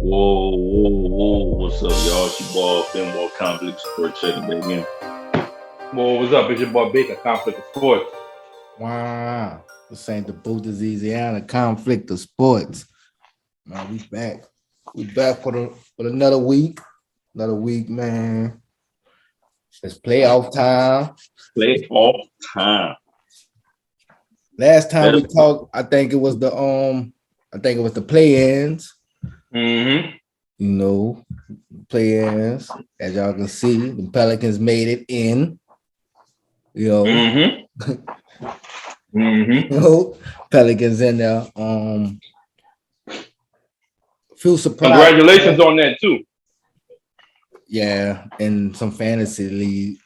Whoa. What's up, y'all? It's your boy, Benoit Conflict Sports. Checking back in. Well, what's up? It's your boy Baker, Conflict of Sports. Wow. This ain't the booth is Eazyana, conflict of sports. Man, we back. We back for another week. Another week, man. It's playoff time. Playoff time. Last time we talked, I think it was the play-ins. Mm-hmm. You know, play-ins. As y'all can see, the Pelicans made it in. You know, Mm-hmm. you know, Pelicans in there. Feel surprised. Congratulations on that too. Yeah, in some fantasy league.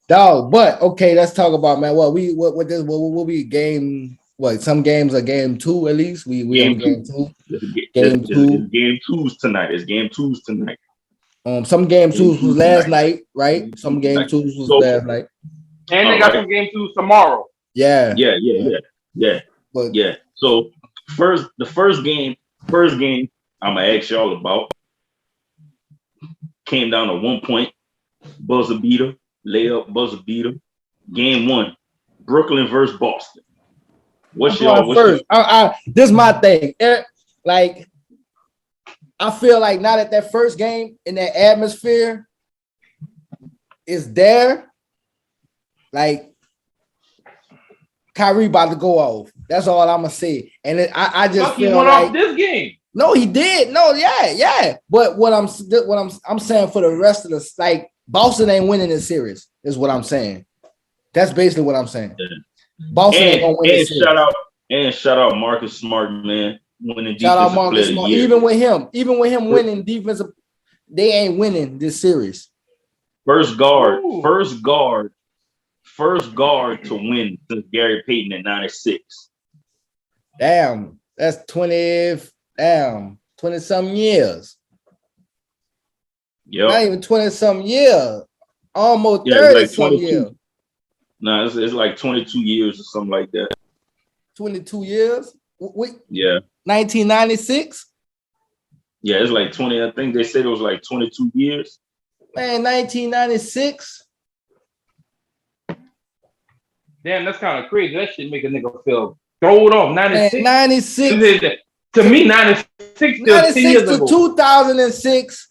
Dog, but okay, let's talk about, man. What we game? What, some games are game 2 at least. We Game on two. game 2. It's game twos tonight. Some game 2s was last night, right? Some game 2s was last night. And they got some game 2s tomorrow. Yeah. But so the first game I'm gonna ask y'all about came down to 1 point, buzzer beater, layup, buzzer beater. Game 1, Brooklyn versus Boston. What's first? This is my thing. Like, I feel like now that first game in that atmosphere is there, like Kyrie about to go off. That's all I'm gonna say. And I just feel went like off this game. No, he did. No, yeah. But what I'm saying for the rest of the, like, Boston ain't winning this series, is what I'm saying. That's basically what I'm saying. Boston ain't gonna win this series. Shout out Marcus Smart, man. Winning Shout out defensive Marcus player of Smart. the year. Even with him winning defensive, they ain't winning this series. First guard to win since Gary Payton in '96. Damn, that's 20-something years. Yep. Not even 20-something years. Almost 30-something years. No, it's like 22 years or something like that. 22 years? Yeah. 1996? Yeah, it's like 20. I think they said it was like 22 years. Man, 1996? Damn, that's kind of crazy. That shit make a nigga feel thrown off. 96. 96. To me, 96 still 10 years ago. 2006.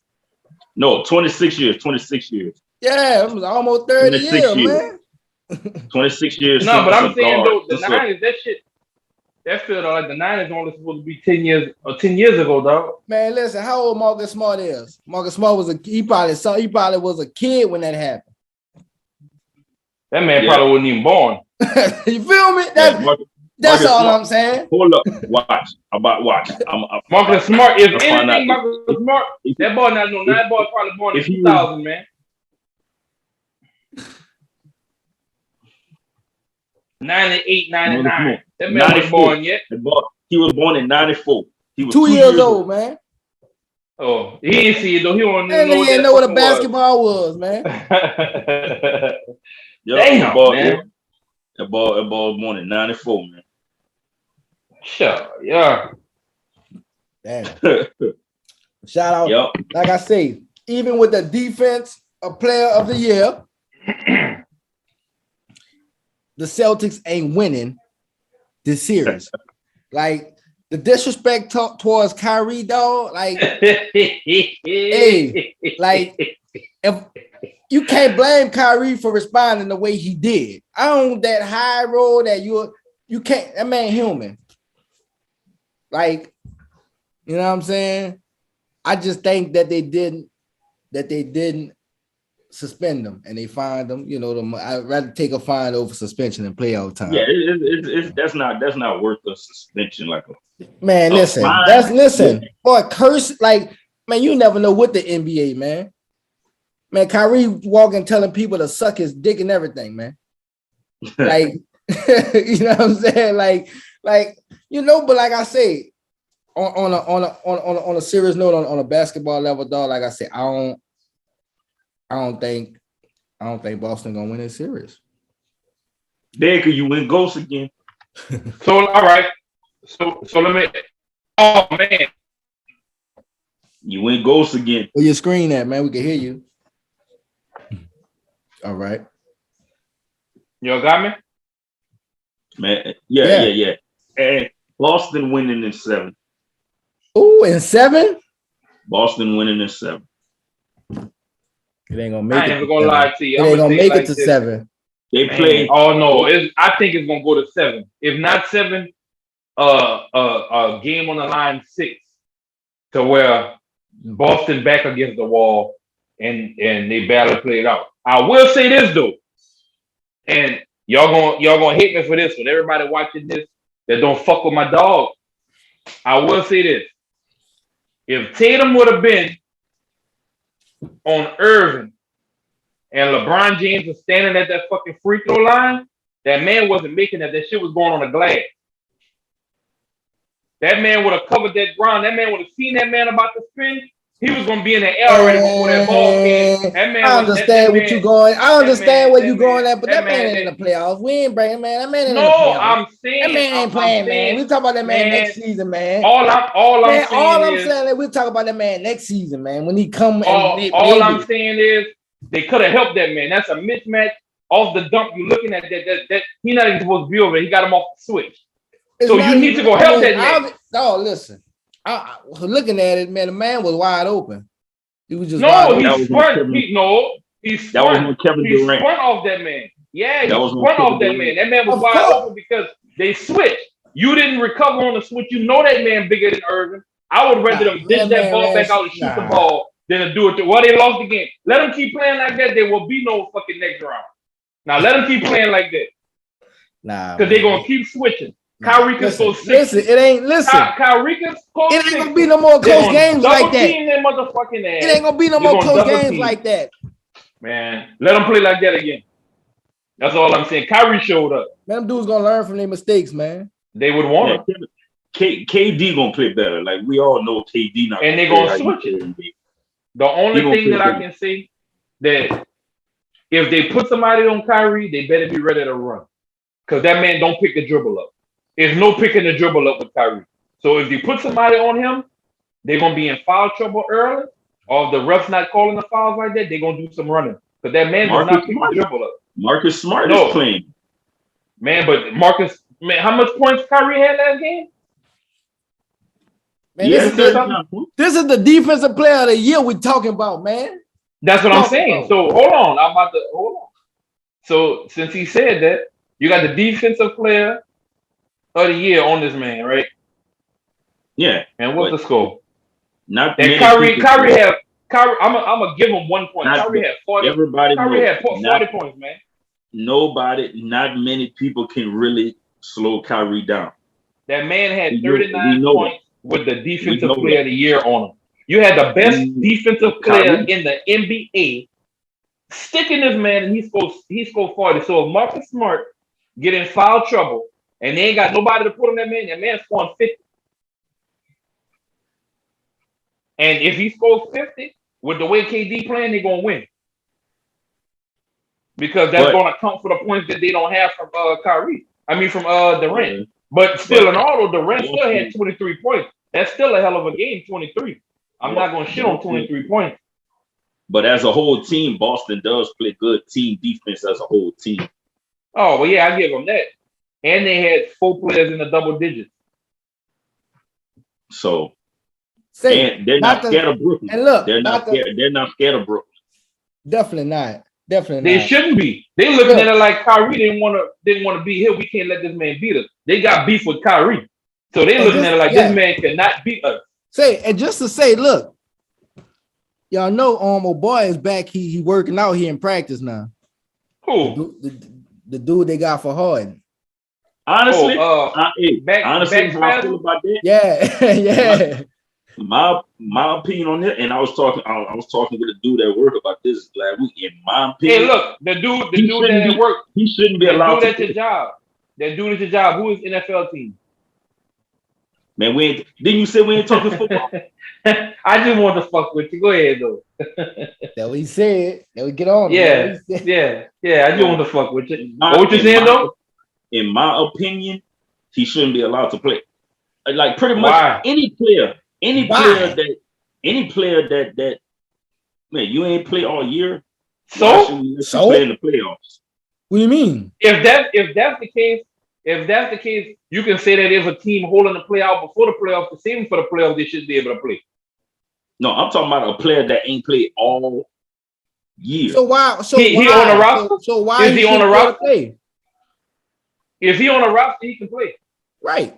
No, 26 years. 26 years. Yeah, it was almost 30 years, man. 26 years. No, but I'm saying though, the 90s, that shit, that feel like the 90s only supposed to be 10 years ago, dog. Man, listen, how old Marcus Smart is? Marcus Smart was he probably was a kid when that happened. That man probably wasn't even born. You feel me? That's all I'm saying. Hold up, watch. Marcus Smart, if anything, Marcus Smart, that boy not no, that boy probably born in 2000, man. 98, 99. That man wasn't born yet. He was born in 94. He was 2 years old, man. Oh, he didn't see it though. He don't know. He didn't know what a basketball was, man. Damn, man. That ball was born in 94, man. Sure, yeah. Damn. Shout out. Yep. Like I say, even with the defense of player of the year, the Celtics ain't winning this series. Like, the disrespect towards Kyrie, dog, like, hey, like, if you can't blame Kyrie for responding the way he did. I own that high road that you can't, that man human. Like, you know what I'm saying? I just think that they didn't suspend them and they fined them. You know, I'd rather take a fine over suspension and playoff time. Yeah, that's not worth a suspension. Like man, listen. Boy, curse, like, man, you never know what the NBA, man. Man, Kyrie walking telling people to suck his dick and everything, man. Like, you know what I'm saying? Like, you know, but like I say, on a serious note, on a basketball level, dog, like I said, I don't think Boston gonna win this series. Baker, you win ghost again. So all right. So let me Oh man, You went ghost again. Where your screen at, man? We can hear you. All right. you got me. Man, yeah. And Boston winning in 7. Ooh, in 7? Boston winning in 7. It ain't gonna make I it. ain't even gonna lie to you. It ain't gonna make it to 7. They play. Oh no, I think it's gonna go to 7. If not 7, a game on the line 6, to where Boston back against the wall and they barely play it out. I will say this though, and y'all gonna hate me for this one. Everybody watching this that don't fuck with my dog. I will say this: if Tatum would have been on Irving and LeBron James was standing at that fucking free throw line, that man wasn't making that. That shit was going on the glass. That man would have covered that ground. That man would have seen that man about to spin. He was gonna be in the air already before that ball came. That man I understand what you're going. I understand where you're going at, but that man ain't in the playoffs. We ain't bringing man. That man ain't in the playoffs. I'm saying that man ain't playing, man. We talk about that man next season, man. All I'm saying is we talk about that man next season, man. When he come all I'm saying is they could have helped that man. That's a mismatch off the dump. You're looking at that he's not even supposed to be over. He got him off the switch. So you need to go help that man. No, listen. I looking at it, man. The man was wide open. He was just he spun. He spun. Kevin He spun off that man. Yeah, he spun off that man. That man was wide open because they switched. You didn't recover on the switch. You know that man bigger than Irvin. I would rather them dish that ball back out and shoot the ball than to do it. Well, they lost the game. Let them keep playing like that. There will be no fucking next round. Now let them keep playing like that. Because they're gonna keep switching. Kyrie can go 6. Listen, it ain't Kyrie can go 6. It ain't gonna be no more close games like that. It ain't gonna be no more close games like that. Man, let them play like that again. That's all I'm saying. Kyrie showed up. Man, them dudes gonna learn from their mistakes, man. They would want to. KD gonna play better. Like we all know, KD not. And they're gonna switch it. The only thing that I can say that if they put somebody on Kyrie, they better be ready to run. Because that man don't pick the dribble up. There's no picking the dribble up with Kyrie. So if you put somebody on him, they're going to be in foul trouble early. Or if the ref's not calling the fouls like that, they're going to do some running. Because that man does not pick the dribble up. Marcus Smart is playing. Man, but how much points Kyrie had last game? Man, this is the defensive player of the year we're talking about, man. That's what I'm saying. So hold on. So since he said that, you got the defensive player of the year on this man, right? Yeah. And what's the score? Not and Kyrie had. I'm gonna give him 1 point. Kyrie had 40. Kyrie had 40 points, man. Not many people can really slow Kyrie down. That man had 39 points with the defensive player of the year on him. You had the best defensive player in the NBA sticking this man, and he scored 40. So if Marcus Smart get in foul trouble and they ain't got nobody to put on that man's scoring 50. And if he scores 50, with the way KD playing, they're gonna win. Because that's gonna count for the points that they don't have from Kyrie. I mean from Durant. But still in all, Durant still had 23 points. That's still a hell of a game, 23. I'm not gonna shit on 23 points. But as a whole team, Boston does play good team defense as a whole team. Oh, well, yeah, I give them that. And they had 4 players in the double digits. So, and they're not scared of Brooklyn. And look, they're not scared of Brooklyn. Definitely not. They shouldn't be. They looking at it like Kyrie didn't want to be here. We can't let this man beat us. They got beef with Kyrie. So they looking at it like this man cannot beat us. And just to say, look, y'all know my boy is back. He working out here in practice now. Who? The dude they got for Harden. Honestly, honestly, how I feel about that. Yeah. My opinion on it, and I was talking with a dude at work about this last week. In my opinion, hey, look, the dude that at work, he shouldn't be allowed to. That dude at your job. That dude at your job. Who is NFL team? Man, didn't you say we ain't talking football? I just want to fuck with you. Go ahead though. That what he said. That we get on. Yeah. I just want to fuck with you. What you saying though? In my opinion, he shouldn't be allowed to play. Like pretty much Why? any player that man, you ain't play all year. Why should we let you play in the playoffs? What do you mean? If that's the case, you can say that if a team holding the playoff before the playoffs, the same for the playoffs, they should be able to play. No, I'm talking about a player that ain't played all year. So why? He on the roster? So why is he on the roster? Play? If he on the roster, he can play. Right.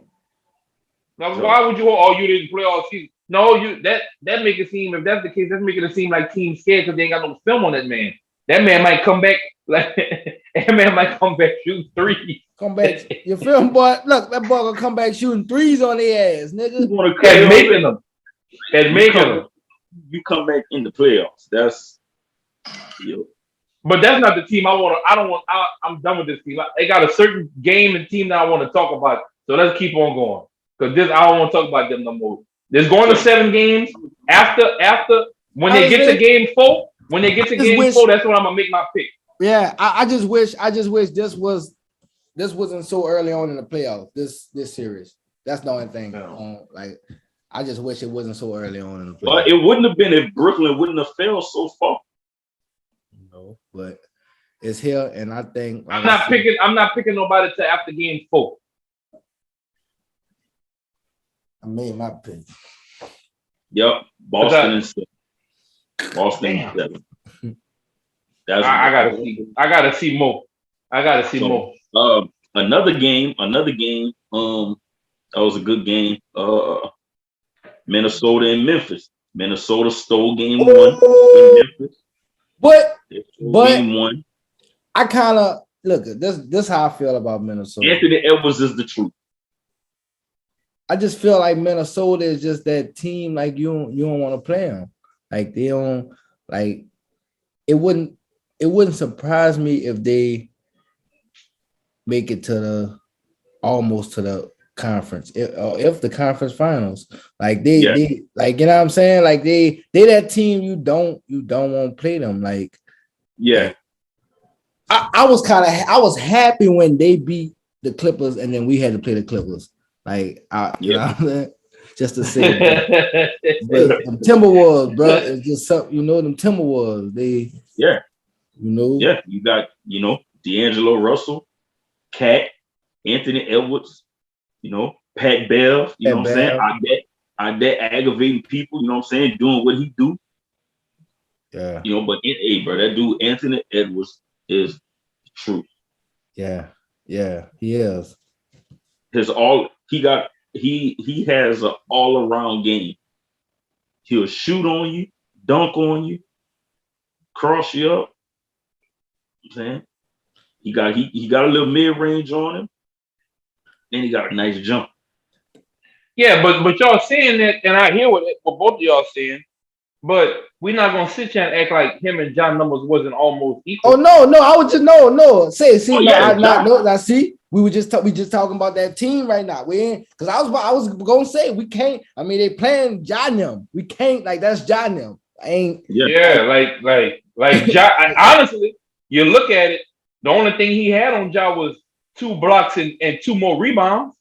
Now, why would you? Oh, you didn't play all season. No, that make it seem. If that's the case, that's making it seem like teams scared because they ain't got no film on that man. That man might come back like that man might come back shooting threes. Come back. You feel me, boy? Look, that boy gonna come back shooting threes on their ass, nigga. And making them. And making them. You come back in the playoffs. That's But that's not the team I want to. I'm done with this team. They got a certain game and team that I want to talk about. So let's keep on going. Because I don't want to talk about them no more. There's going to 7 games. After when they get to game 4, that's when I'm gonna make my pick. Yeah, I just wish this wasn't so early on in the playoffs. This series. That's the only thing. Like I just wish it wasn't so early on in the playoffs. But it wouldn't have been if Brooklyn wouldn't have failed so far. No, but it's here, and I think I'm not picking nobody till after game 4. I made my pick. Yep, Boston and 7. Boston and 7. I gotta see more. Another game. That was a good game. Minnesota and Memphis. Minnesota stole game 1 in Memphis. But game 1. I kind of look. This how I feel about Minnesota. Anthony Edwards is the truth. I just feel like Minnesota is just that team. Like you don't want to play them. Like they don't like. It wouldn't surprise me if they make it to almost to the conference. If the conference finals, like they like, you know what I'm saying? Like they that team you don't want to play them. Like I was happy when they beat the Clippers and then we had to play the Clippers. Like you know what I'm saying? Just to say that. But them Timberwolves, bro, it's just something, them Timberwolves. You got, D'Angelo Russell, Cat, Anthony Edwards, Pat Bev, you know what I'm saying? I bet aggravating people, you know what I'm saying, doing what he do. Yeah. But bro, that dude Anthony Edwards is true. Yeah, he is. He has an all-around game. He'll shoot on you, dunk on you, cross you up. You know what I'm saying? He got a little mid-range on him, and he got a nice jump. Yeah, but y'all saying that, and I hear what both of y'all saying, but we're not gonna sit here and act like him and John numbers wasn't almost equal. Oh no, I was just no. See, see, we were just talking about that team right now. We ain't because I was gonna say we can't. I mean, they playing John them. We can't that's John them. Like John. Honestly, you look at it. The only thing he had on Ja was 2 blocks and 2 more rebounds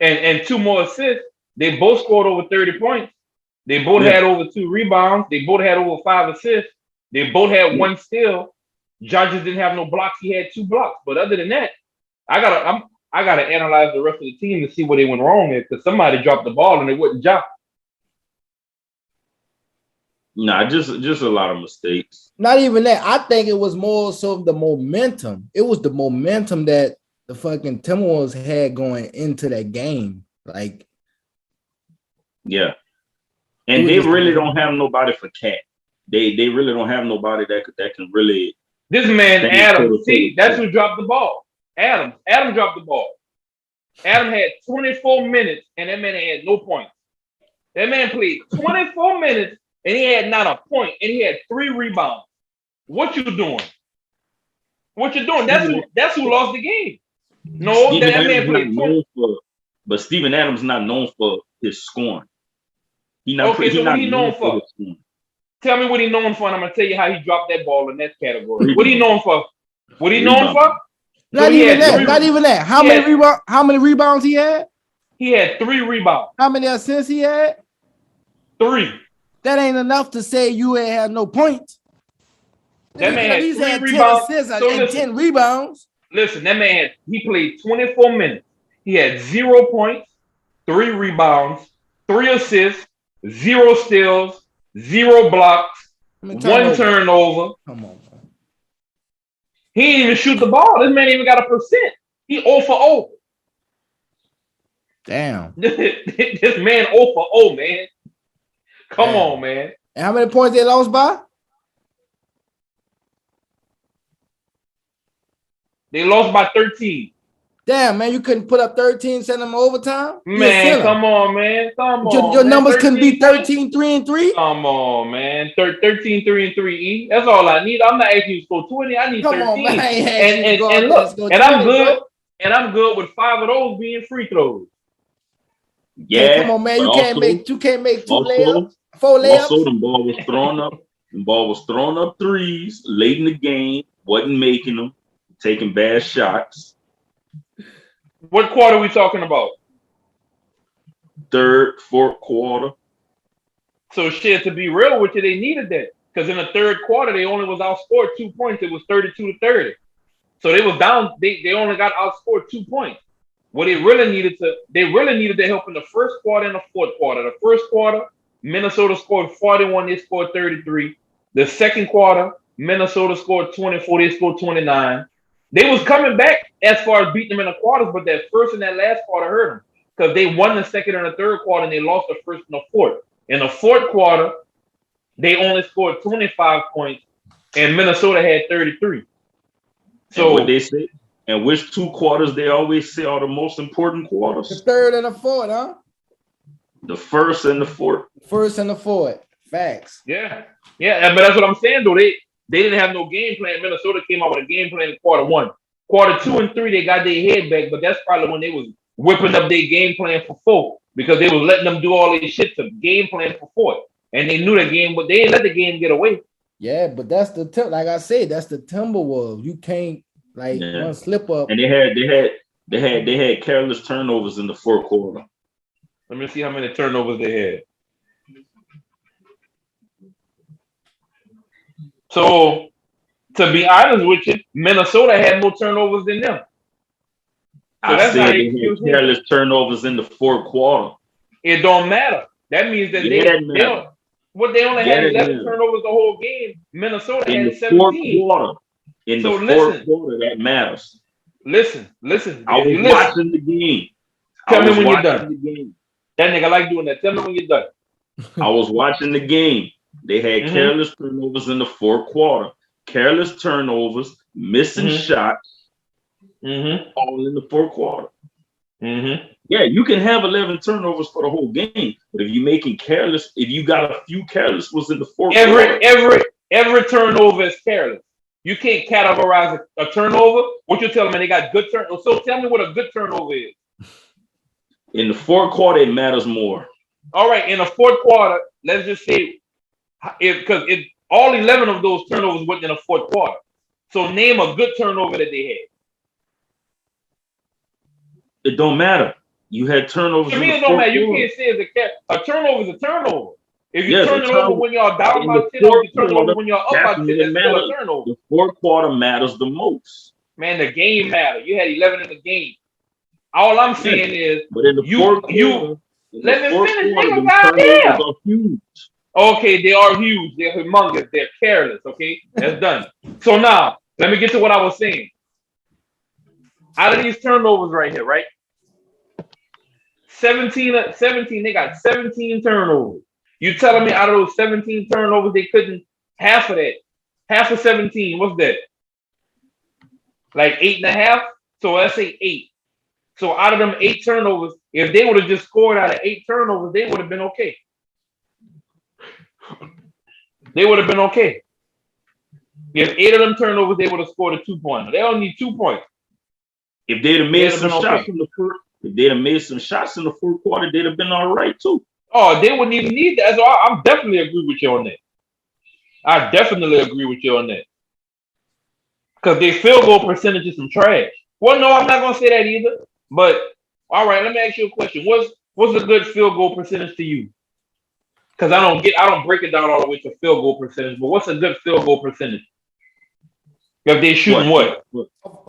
and 2 more assists. They both scored over 30 points. They both had over 2 rebounds. They both had over 5 assists. They both had 1 steal. Ja just didn't have no blocks. He had 2 blocks. But other than that, I gotta analyze the rest of the team to see where they went wrong there because somebody dropped the ball and it wasn't Ja. Nah, just a lot of mistakes. Not even that. I think it was more so the momentum. It was the momentum that the fucking Timberwolves had going into that game. Like, yeah. And they really don't have nobody for Cat. They really don't have nobody that can really. This man, Adam, see, that's who dropped the ball. Adam dropped the ball. Adam had 24 minutes and that man had no points. That man played 24 minutes and he had not a point and he had 3 rebounds. What you doing? That's who lost the game. No, Steven that man played. But Steven Adams not known for his scoring. What he known for? Tell me what he known for, and I'm gonna tell you how he dropped that ball in that category. What he known for? Not even that. How many rebounds he had? He had 3 rebounds. How many assists he had? 3. That ain't enough to say you ain't had no points. That man He's had 10 rebounds. assists and 10 rebounds. Listen, that man he played 24 minutes. He had 0 points, 3 rebounds, 3 assists, 0 steals, 0 blocks, 1 turnover. Come on, man. He didn't even shoot the ball. This man even got a percent. He 0 for 0. Damn. This man 0 for 0, man. Come on, man. And how many points they lost by? They lost by 13. Damn, man, you couldn't put up 13, send them overtime? Man, come on, man. Come on. Your numbers couldn't be 13, 3 and 3? Come on, man. 13, 3 and 3, E. That's all I need. I'm not asking you to score 20. I need 13. On, man. And look, and I'm good. And I'm good with 5 of those being free throws. Yeah. Hey, come on, man. You can't make 2 layups, 4 layups. Also, the ball was thrown up. The ball was throwing up threes late in the game. Wasn't making them. Taking bad shots. What quarter are we talking about? 3rd, 4th quarter. So shit, to be real with you, they needed that. Because in the 3rd quarter, they only was outscored 2 points. It was 32-30. So they was down, they only got outscored 2 points. What they really needed the help in the 1st quarter and the 4th quarter. The 1st quarter, Minnesota scored 41, they scored 33. The 2nd quarter, Minnesota scored 24, they scored 29. They was coming back as far as beating them in the quarters, but that 1st and that last quarter hurt them because they won the 2nd and the 3rd quarter and they lost the 1st and the 4th. In the 4th quarter, they only scored 25 points and Minnesota had 33. So and what they say, and which 2 quarters they always say are the most important quarters? The 3rd and the 4th, huh? The 1st and the 4th. 1st and the 4th. Facts. Yeah, but that's what I'm saying though. They didn't have no game plan. Minnesota came out with a game plan in quarter 1. Quarter 2 and 3, they got their head back, but that's probably when they was whipping up their game plan for 4 because they was letting them do all this shit to game plan for 4. And they knew the game, but they didn't let the game get away. Yeah, but that's the like I said, that's the Timberwolves. You can't one slip up. And they had careless turnovers in the 4th quarter. Let me see how many turnovers they had. So, to be honest with you, Minnesota had more turnovers than them. So I said they had careless turnovers in the 4th quarter. It don't matter. That means that they only had 11 turnovers the whole game. Minnesota had 17. 4th quarter. In the 4th quarter, that matters. Listen. I was watching the game. Tell me when you're done. That nigga like doing that. Tell me when you're done. I was watching the game. They had careless turnovers in the 4th quarter. Careless turnovers, missing shots, all in the 4th quarter. Yeah, you can have 11 turnovers for the whole game, but if you're making careless, if you got a few careless was in the 4th quarter. Every turnover is careless. You can't categorize a turnover. What you telling me? They got good turnover. So tell me what a good turnover is. In the 4th quarter, it matters more. All right, in the 4th quarter, let's just say because all 11 of those turnovers went in the 4th quarter. So name a good turnover that they had. It don't matter. You had turnovers. To me, it don't matter. You can't say a turnover is a turnover. If you turn it over when y'all down by 10, you turn it over when y'all up by 10, that's still a turnover. The 4th quarter matters the most. Man, the game mattered. You had 11 in the game. All I'm saying is, but in the 4th quarter, let me finish. Nigga, goddamn. Okay, they are huge. They're humongous. They're careless. Okay, that's done. So now, let me get to what I was saying. Out of these turnovers right here, right? 17, they got 17 turnovers. You telling me out of those 17 turnovers, they couldn't, half of 17, what's that? Like 8.5? So let's say 8. So out of them 8 turnovers, if they would have just scored out of 8 turnovers, they would have been okay. They would have been okay. If 8 of them turnovers, they would have scored a 2-pointer. They only need 2 points. If they'd have made some shots in the first, if they'd have made some shots in the 4th quarter, they'd have been all right too. Oh, they wouldn't even need that. So I definitely agree with you on that. I definitely agree with you on that. Because their field goal percentage is some trash. Well, no, I'm not gonna say that either. But All right, let me ask you a question. What's a good field goal percentage to you? Because I don't break it down all the way to field goal percentage, but what's a good field goal percentage? If they shooting what?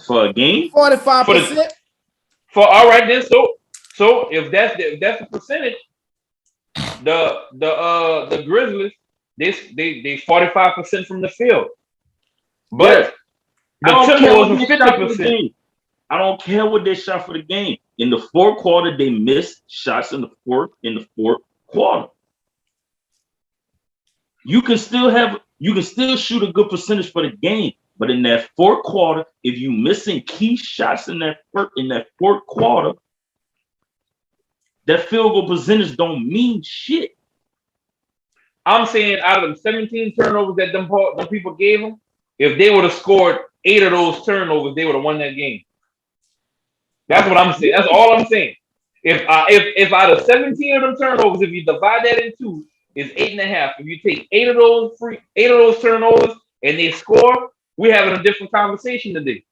For a game? 45%. All right then. So if that's the percentage, the Grizzlies they 45% from the field, but the Timberwolves are 50%. I don't care what they shot for the game. In the fourth quarter, they missed shots in the fourth quarter. You can still shoot a good percentage for the game, but in that fourth quarter, if you missing key shots in that fourth quarter, that field goal percentage don't mean shit. I'm saying out of them 17 turnovers that them people gave them, if they would have scored 8 of those turnovers, they would have won that game. That's what I'm saying. That's all I'm saying. If out of 17 of them turnovers, if you divide that in two, it's 8.5. If you take 8 of those turnovers and they score, we're having a different conversation today.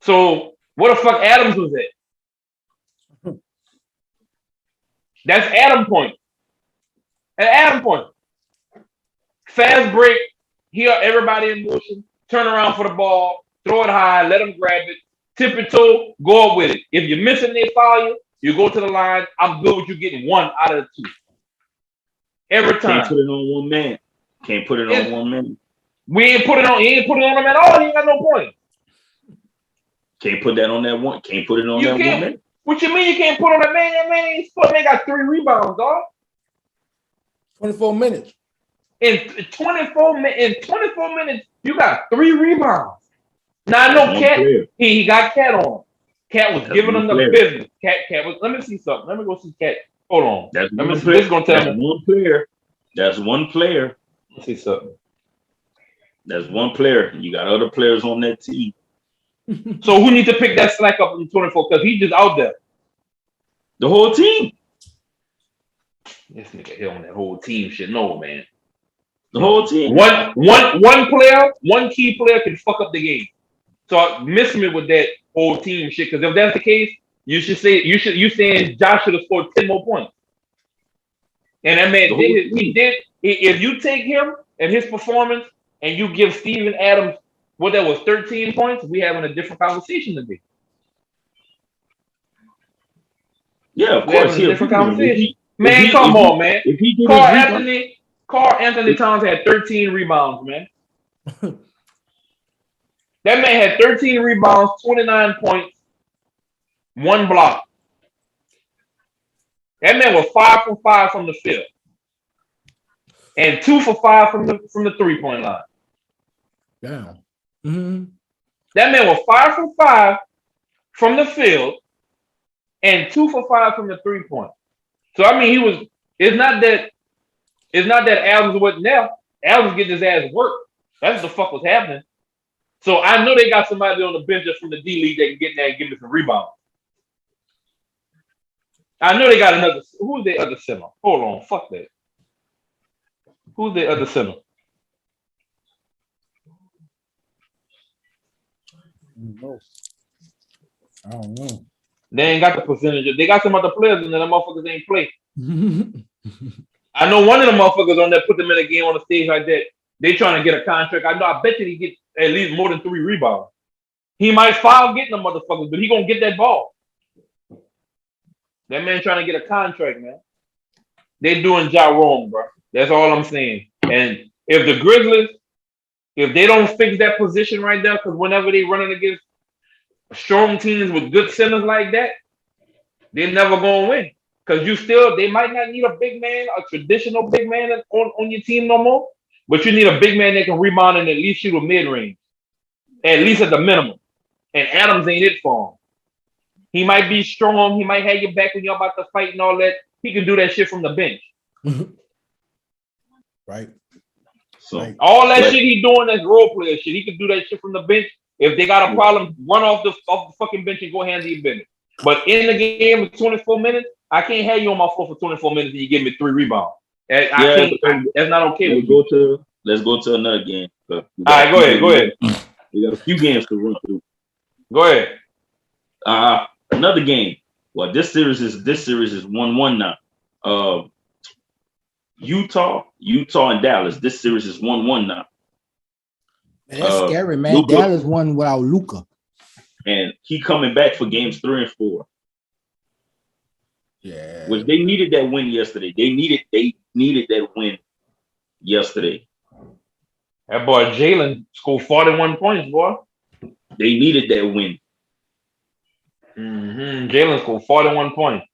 So what the fuck Adams was at? That's Adam point. At Adam point. Fast break, here everybody in motion, turn around for the ball, throw it high, let them grab it, tip it toe, go up with it. If you're missing, they foul you go to the line. I'm good with you getting 1 out of the 2. Every time. Can't put it on one man. Can't put it on one man. He ain't put it on him at all. He ain't got no point. Can't put that on that one. Can't put it on that one man. What you mean you can't put on that man? That man got 3 rebounds, dog. 24 minutes. In 24 minutes, you got 3 rebounds. Now I know Cat. He got Cat on. Cat was giving him the business. Cat was. Let me see something. Let me go see Cat. Hold on. This is gonna tell me one player. That's one player. Let's see something. That's one player. You got other players on that team. So who needs to pick that slack up in 24? Because he's just out there. The whole team. This nigga here on that whole team shit. No, man. The whole team. One player, one key player can fuck up the game. So I miss me with that whole team shit. Because if that's the case, you saying Josh should have scored 10 more points. And that man he did. If you take him and his performance and you give Steven Adams what that was 13 points, we having a different conversation today. Yeah, of course. Different conversation. Man, come on, man. Carl Anthony Towns had 13 rebounds, man. That man had 13 rebounds, 29 points, 1 block. That man was 5 for 5 from the field, and 2 for 5 from the 3-point line. Damn. Mm-hmm. That man was 5 for 5 from the field, and 2 for 5 from the 3-point. So I mean, he was. It's not that Adams wasn't there. Adams getting his ass worked. That's what the fuck was happening. So I know they got somebody on the bench just from the D League that can get in there and give me some rebounds. I know they got another. Who's the other center? Hold on, fuck that. Who's the other center? I don't know. They ain't got the percentage. They got some other players and the motherfuckers ain't play. I know one of the motherfuckers on there put them in a game on a stage like that. They trying to get a contract. I bet you he get at least more than 3 rebounds. He might foul getting them motherfuckers, but he gonna get that ball. That man trying to get a contract, man. They doing Ja wrong, bro. That's all I'm saying. And if the Grizzlies, if they don't fix that position right there, because whenever they running against strong teams with good centers like that, they're never gonna win. Because they might not need a big man, a traditional big man on your team no more, but you need a big man that can rebound and at least shoot a mid-range, at least at the minimum. And Adams ain't it for him. He might be strong. He might have your back when you're about to fight and all that. He can do that shit from the bench. Right. So all that shit he doing, that's role player shit. He can do that shit from the bench. If they got a problem, run off the fucking bench and go handle your business. But in the game of 24 minutes, I can't have you on my floor for 24 minutes and you give me 3 rebounds. That's not okay. Let's go to another game. All right, go ahead. We got a few games to run through. Go ahead. Another game. Well, this series is 1-1 now. Utah, and Dallas. This series is 1-1 now. Man, that's scary, man. Luka, Dallas won without Luka. And he coming back for games 3 and 4. Yeah. Which they needed that win yesterday. They needed that win yesterday. That boy Jalen scored 41 points, boy. They needed that win. Jalen scored 41 points.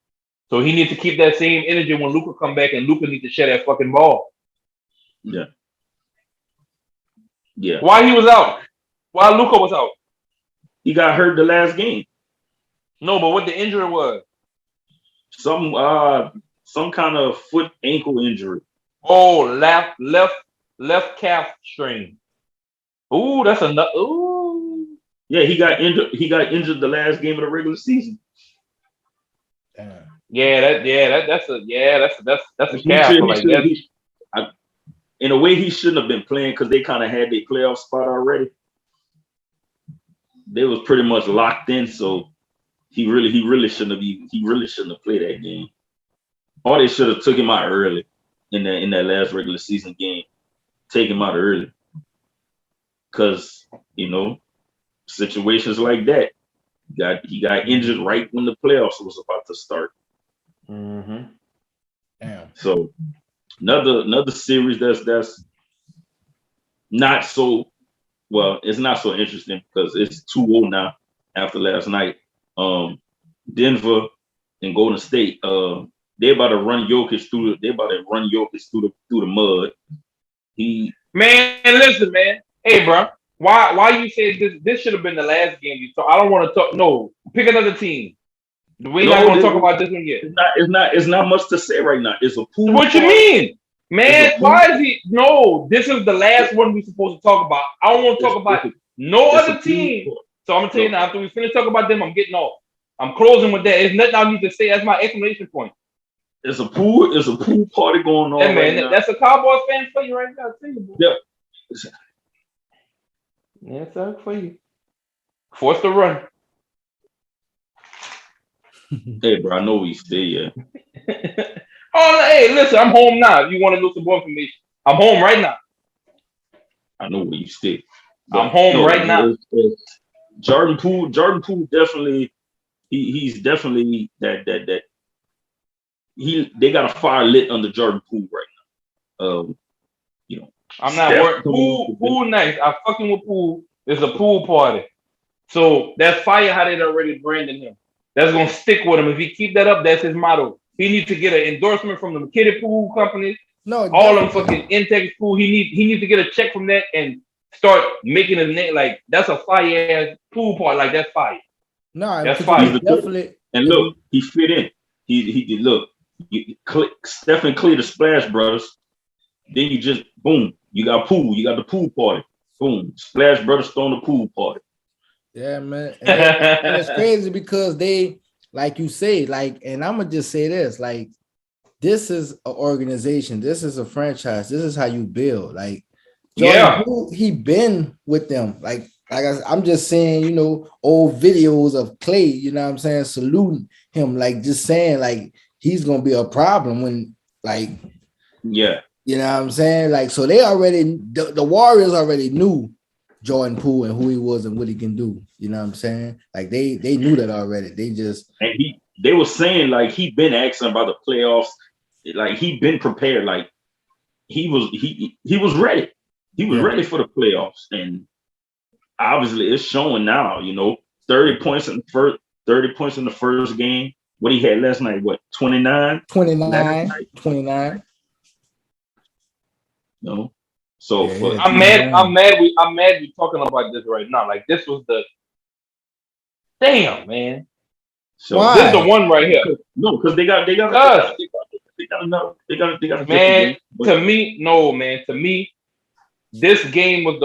So he needs to keep that same energy when Luka come back, and Luka needs to share that fucking ball. Yeah. Yeah. Why he was out? Why Luka was out? He got hurt the last game. No, but what the injury was? Some kind of foot ankle injury. Oh, left calf strain. Ooh, that's enough. Ooh. Yeah, he got injured. He got injured the last game of the regular season. That's a calf. In a way, he shouldn't have been playing because they kind of had their playoff spot already. They was pretty much locked in, so he really shouldn't have played that game. Or they should have took him out early in that last regular season game. Take him out early. Because, situations like that. He got injured right when the playoffs was about to start. Damn. So another series that's not so well, it's not so interesting because it's 2-0 now after last night. Denver and Golden State, they're about to run Jokic through the mud. Man, listen, man. Hey, bro. Why you say this should have been the last game you talk? I don't want to talk. No, pick another team. We're not going to talk about this one yet. It's not much to say right now. It's a pool. What you mean? Man, why is he? No, this is the last one we're supposed to talk about. I don't want to talk about no other team. So I'm going to tell you now, after we finish talking about them, I'm getting off. I'm closing with that. There's nothing I need to say. That's my exclamation point. It's a pool party going on. Hey, man, that's a Cowboys fan for you right now. Yeah. Yeah, it's for you. Force the run. Hey, bro, I know we stay, yeah. Oh, hey, listen, I'm home now. If you want to know some more information, I'm home right now. I know where you stay. I'm home right now. Jordan Poole definitely, he's definitely that they got a fire lit under Jordan Poole right now. I'm not worried. Poole nice. I fucking with Poole. It's a pool party. So that's fire how they already branded him. That's gonna stick with him. If he keep that up, that's his motto. He needs to get an endorsement from the McKinney Pool companies. No, all them fucking Intex Pool. He needs to get a check from that and start making his name like that's a fire ass pool party. Like that's fire. No, that's fire. Definitely. And look, he fit in. He did look. Stephen Clear the Splash Brothers. Then you just boom. You got Pool. You got the pool party. Boom. Splash Brothers throwing the pool party. Yeah, man. And it's crazy because they, like you say, like, and I'm gonna just say this, like, this is an organization, this is a franchise, this is how you build. Like, Jordan Poole, he been with them. Like I'm just saying, old videos of Clay, you know what I'm saying, saluting him, like just saying, like, he's gonna be a problem when, like, yeah. You know what I'm saying? Like, so they already, the Warriors already knew Jordan Poole and who he was and what he can do. You know what I'm saying? Like, they knew that already. They just. And they were saying, like, he been asking about the playoffs. Like, he been prepared. Like, he was ready. He was ready for the playoffs. And obviously it's showing now, 30 points in the first game. What he had last night, what, 29? 29. No, so I'm mad. We talking about this right now. Like this was the damn man. So why? This is the one right here. No, because they got man. To me, no man. To me, this game was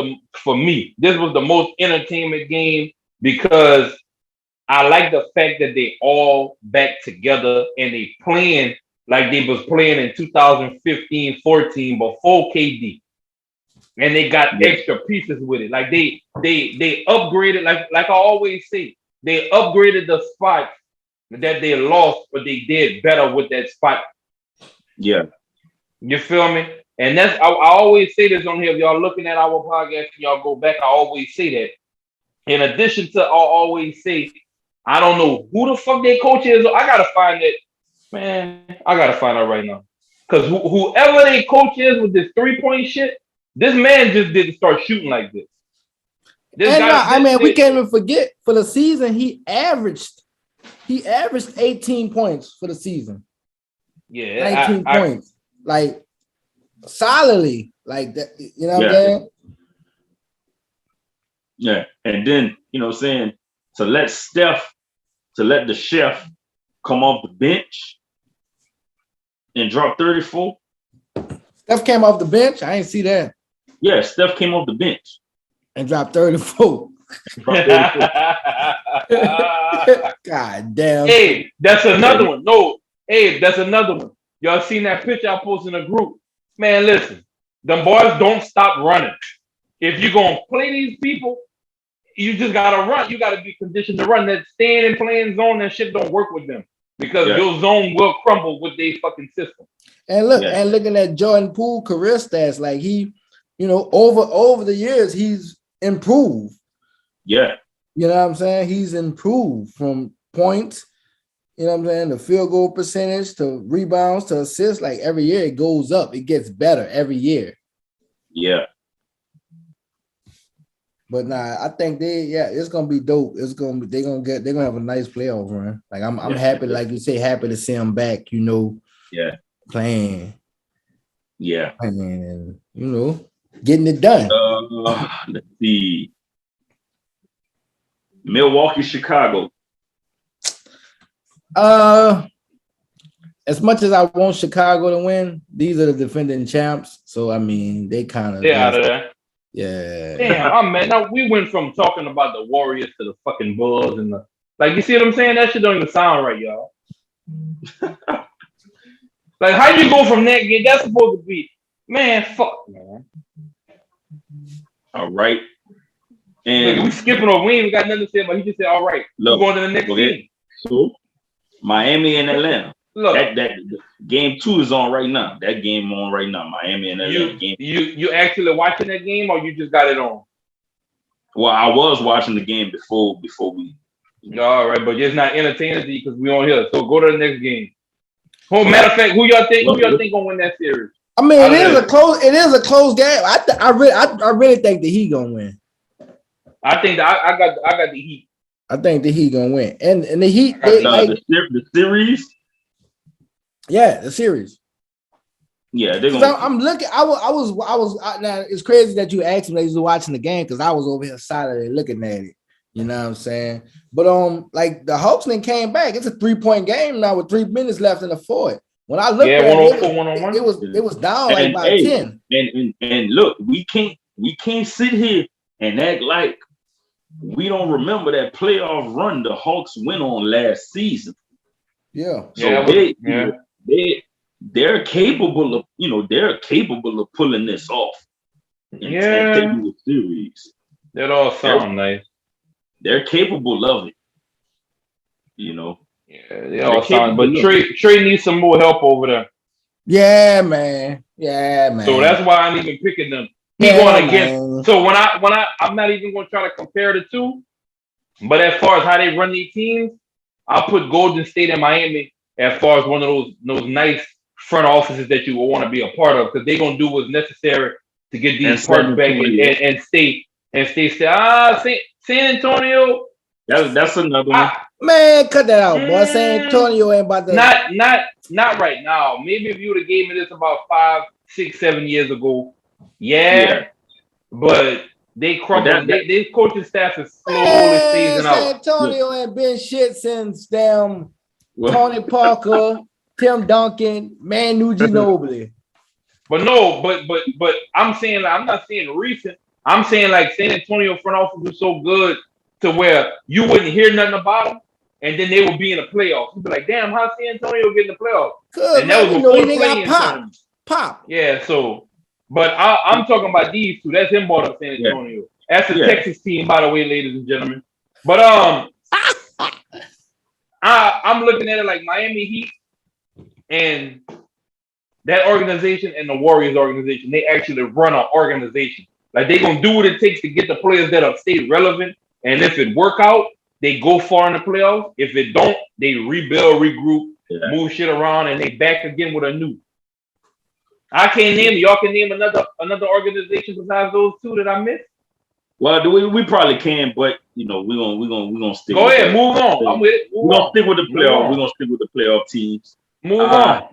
this was the most entertainment game because I like the fact that they all back together and they playing like they was playing in 2015-14 before KD. And they got extra pieces with it. Like they upgraded, like I always say, they upgraded the spots that they lost, but they did better with that spot. Yeah. You feel me? And that's I always say this on here. If y'all looking at our podcast, y'all go back. I always say that. In addition to, I always say, I don't know who the fuck their coach is. I gotta find it, man. I gotta find out right now. Because whoever their coach is with this 3-point shit, this man just didn't start shooting like this. We can't even forget for the season he averaged 18 points for the season. Yeah, 19 points, like solidly, like that. You know what I'm saying? Yeah, and then what I'm saying, to let the chef come off the bench and drop 34. Steph came off the bench. I ain't see that. Yeah, Steph came off the bench and dropped 34. God damn. Hey, that's another one. No, hey, that's another one. Y'all seen that picture I posted in a group? Man, listen, them boys don't stop running. If you're gonna play these people, you just gotta run. You gotta be conditioned to run. That staying and playing zone, that shit don't work with them because your zone will crumble with their fucking system. And look, and looking at Jordan Poole career stats, like he, over the years, he's improved. Yeah. You know what I'm saying? He's improved from points, you know what I'm saying, the field goal percentage to rebounds to assists. Like every year it goes up. It gets better every year. Yeah. But I think it's gonna be dope. They're gonna have a nice playoff run. Like I'm happy, like you say, happy to see them back, playing. Yeah. And getting it done. Let's see. Milwaukee, Chicago. As much as I want Chicago to win, these are the defending champs. So I mean, they kind of out of there. Yeah. Damn, man. Now we went from talking about the Warriors to the fucking Bulls and you see what I'm saying? That shit don't even sound right, y'all. Like, how you go from that game? That's supposed to be, man. Fuck, man. All right. And we skipping over. We ain't got nothing to say, but he just said, all right. We're going to the next game. So, Miami and Atlanta. Look, that game 2 is on right now. That game on right now. Miami and Atlanta game. You actually watching that game, or you just got it on? Well, I was watching the game before we. All right, but it's not entertaining to you because we on here. So go to the next game. Oh, matter of fact, who y'all think gonna win that series? I mean, it is a close game. I really think the Heat gonna win. I think that I got the Heat. I think the Heat gonna win, and the Heat the series. Yeah, the series. Yeah, they're gonna. I'm looking. I was. Now it's crazy that you asked me that you were watching the game because I was over here silently looking at it. You know what I'm saying? But like the Hawks then came back. It's a 3-point game now with 3 minutes left in the fourth. When I looked at it, it was down like by 10. And look, we can't sit here and act like we don't remember that playoff run the Hawks went on last season. Yeah. So they're capable of pulling this off. And taking the series. That all sounds nice. They're capable of it. Yeah, they all sound. But Trey needs some more help over there. Yeah, man. So that's why I'm even picking them. He going against. So when I'm not even going to try to compare the two. But as far as how they run these teams, I'll put Golden State and Miami as far as one of those nice front offices that you will want to be a part of because they're gonna do what's necessary to get these parts back and stay. San Antonio. That's another one. Man, cut that out, boy. San Antonio ain't about to. Not right now. Maybe if you would have gave me this about 5, 6, 7 years ago. Yeah. But they crumbled. Their coaching staff is slowly phasing out. San Antonio ain't been shit since damn Tony Parker, Tim Duncan, Manu Ginobili. But I'm saying I'm not saying recent. I'm saying like San Antonio front office was so good to where you wouldn't hear nothing about them, and then they would be in the playoffs. You'd be like, damn, how San Antonio get in the playoffs? And that was before they got pop. Yeah, so but I'm talking about these two. That's him bought up San Antonio. That's the Texas team, by the way, ladies and gentlemen. But I'm looking at it like Miami Heat and that organization and the Warriors organization. They actually run an organization. Like they gonna do what it takes to get the players that have stayed relevant. And if it work out, they go far in the playoffs. If it don't, they rebuild, regroup, move shit around, and they back again with a new. I can't name. Y'all can name another organization besides those two that I missed. Well, we probably can, but we're gonna stick. Go ahead, move on. I'm with it. We're gonna stick with the playoff. We're gonna stick with the playoff teams. Move on.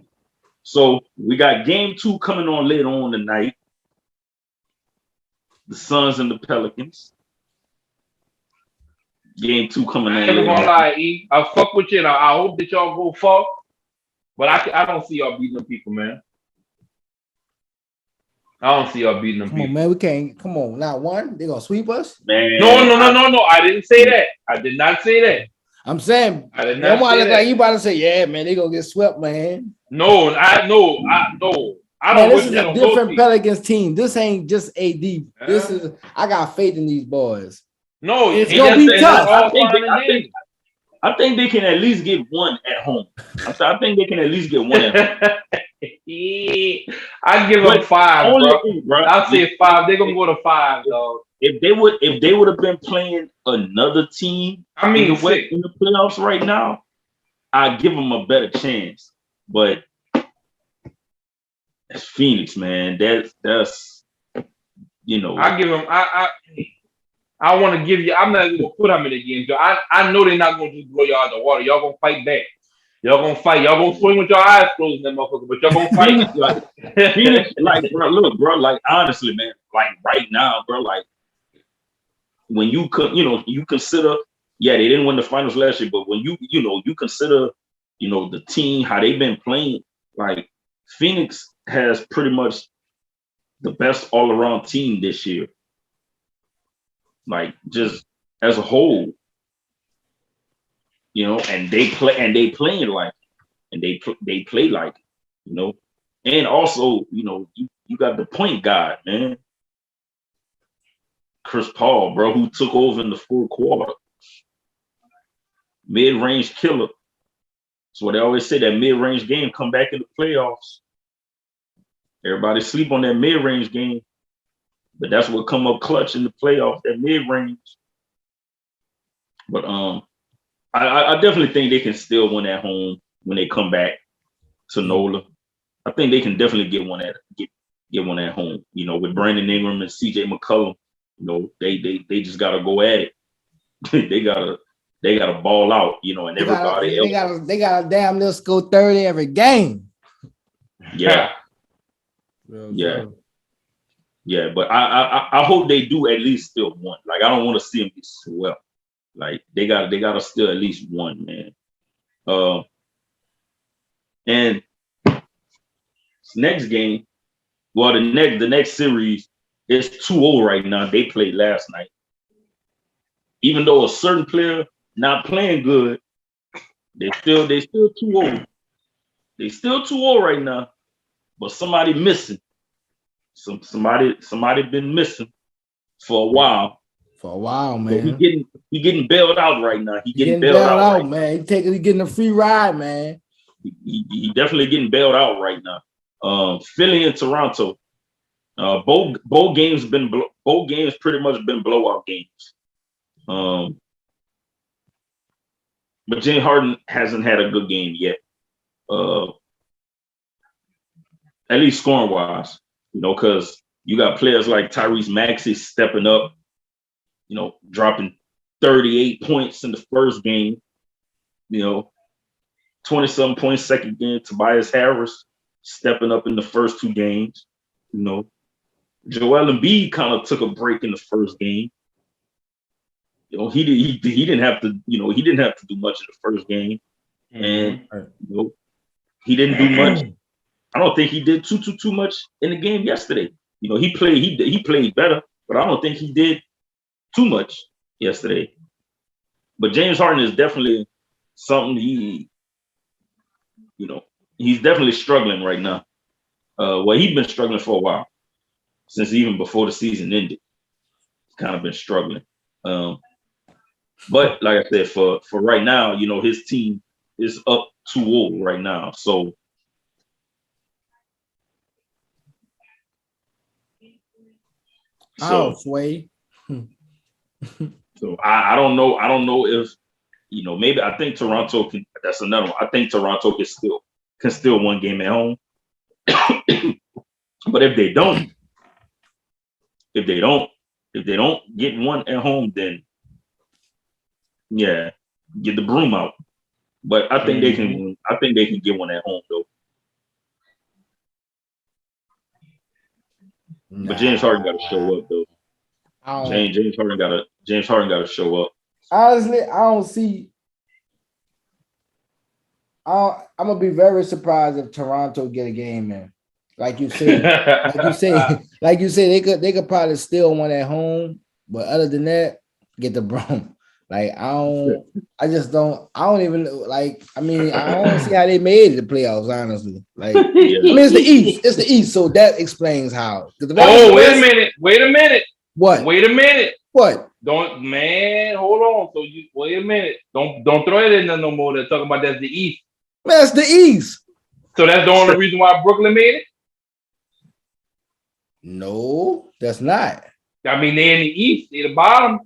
So we got game 2 coming on later on tonight. The Suns and the Pelicans. Game 2 coming on. I ain't gonna lie, E. I fuck with you. I hope that y'all go far, but I don't see y'all beating them people, man. I don't see y'all beating them people. Come on, man. We can't. Come on, not one. They gonna sweep us? Man. No. I didn't say that. I did not say that. I'm saying. I did not say look that. like you about to say, yeah, man. They gonna get swept, man. No. I don't. Man, this is a different Pelicans team. This ain't just AD. This is. I got faith in these boys. No, it's gonna be tough. I think they can at least get one at home. I think they can at least get one at home. I give them 5, bro. I'll say 5. They're gonna go to 5, dog. If they would have been playing another team, in the playoffs right now, I'd give them a better chance. But that's Phoenix, man. That's I give them. I want to give you. I'm not gonna put them in the game. I know they're not gonna just blow y'all out the water. Y'all gonna fight back. Y'all gonna fight. Y'all gonna swing with your eyes closed in that motherfucker, but y'all gonna fight. Phoenix, like, bro, look, bro, like, honestly, man, like, right now, bro, like, when you consider, they didn't win the finals last year, but when you consider, the team, how they've been playing, like, Phoenix has pretty much the best all-around team this year. Like, just as a whole. And they play like and also, you got the point guard, man. Chris Paul, bro, who took over in the fourth quarter. Mid-range killer. So what they always say, that mid-range game come back in the playoffs. Everybody sleep on that mid-range game. But that's what come up clutch in the playoffs, that mid-range. But I definitely think they can still win at home when they come back to NOLA. I think they can definitely get one at home. With Brandon Ingram and CJ McCollum, they just gotta go at it. they gotta ball out, and everybody else. They gotta damn near score 30 every game. Yeah. Yeah, but I hope they do at least still one. Like, I don't want to see them get swept. Like, they gotta still at least one, man. And next game, well, the next series is 2-0 right now. They played last night. Even though a certain player not playing good, they still 2-0. They still 2-0 right now, but somebody missing. Somebody been missing for a while. For a while, man. He getting bailed out right now. He getting bailed out right man. He getting a free ride, man. He definitely getting bailed out right now. Philly and Toronto. Both games pretty much been blowout games. But James Harden hasn't had a good game yet. At least scoring wise, because you got players like Tyrese Maxey stepping up, dropping 38 points in the first game, 20-something points second game. Tobias Harris stepping up in the first 2 games. Joel Embiid kind of took a break in the first game. He didn't have to do much in the first game, and he didn't do much. I don't think he did too much in the game yesterday. He played better, but I don't think he did too much yesterday. But James Harden is definitely something he's definitely struggling right now. He's been struggling for a while, since even before the season ended. He's kind of been struggling. But like I said, for right now, his team is up 2-0 right now. So Sway. So I don't know. I don't know if maybe I think Toronto can. That's another one. I think Toronto can still win game at home. But if they don't get one at home, then yeah, get the broom out. But I think they can. I think they can get one at home though. Nah. But James Harden got to show up though. James Harden got to show up. Honestly, I don't see. I'm gonna be very surprised if Toronto get a game in. Like you say, they could probably steal one at home, but other than that, get the broom. Like I don't even like. I mean, I don't see how they made the playoffs. Honestly, like I mean, it's the East, so that explains how. Wait a minute. What? Wait a minute. What? Hold on. So you wait a minute. Don't throw it in there no more. They're talking about that's the East. That's the East. So that's the only reason why Brooklyn made it? No, that's not. I mean, they're in the East, they're the bottom.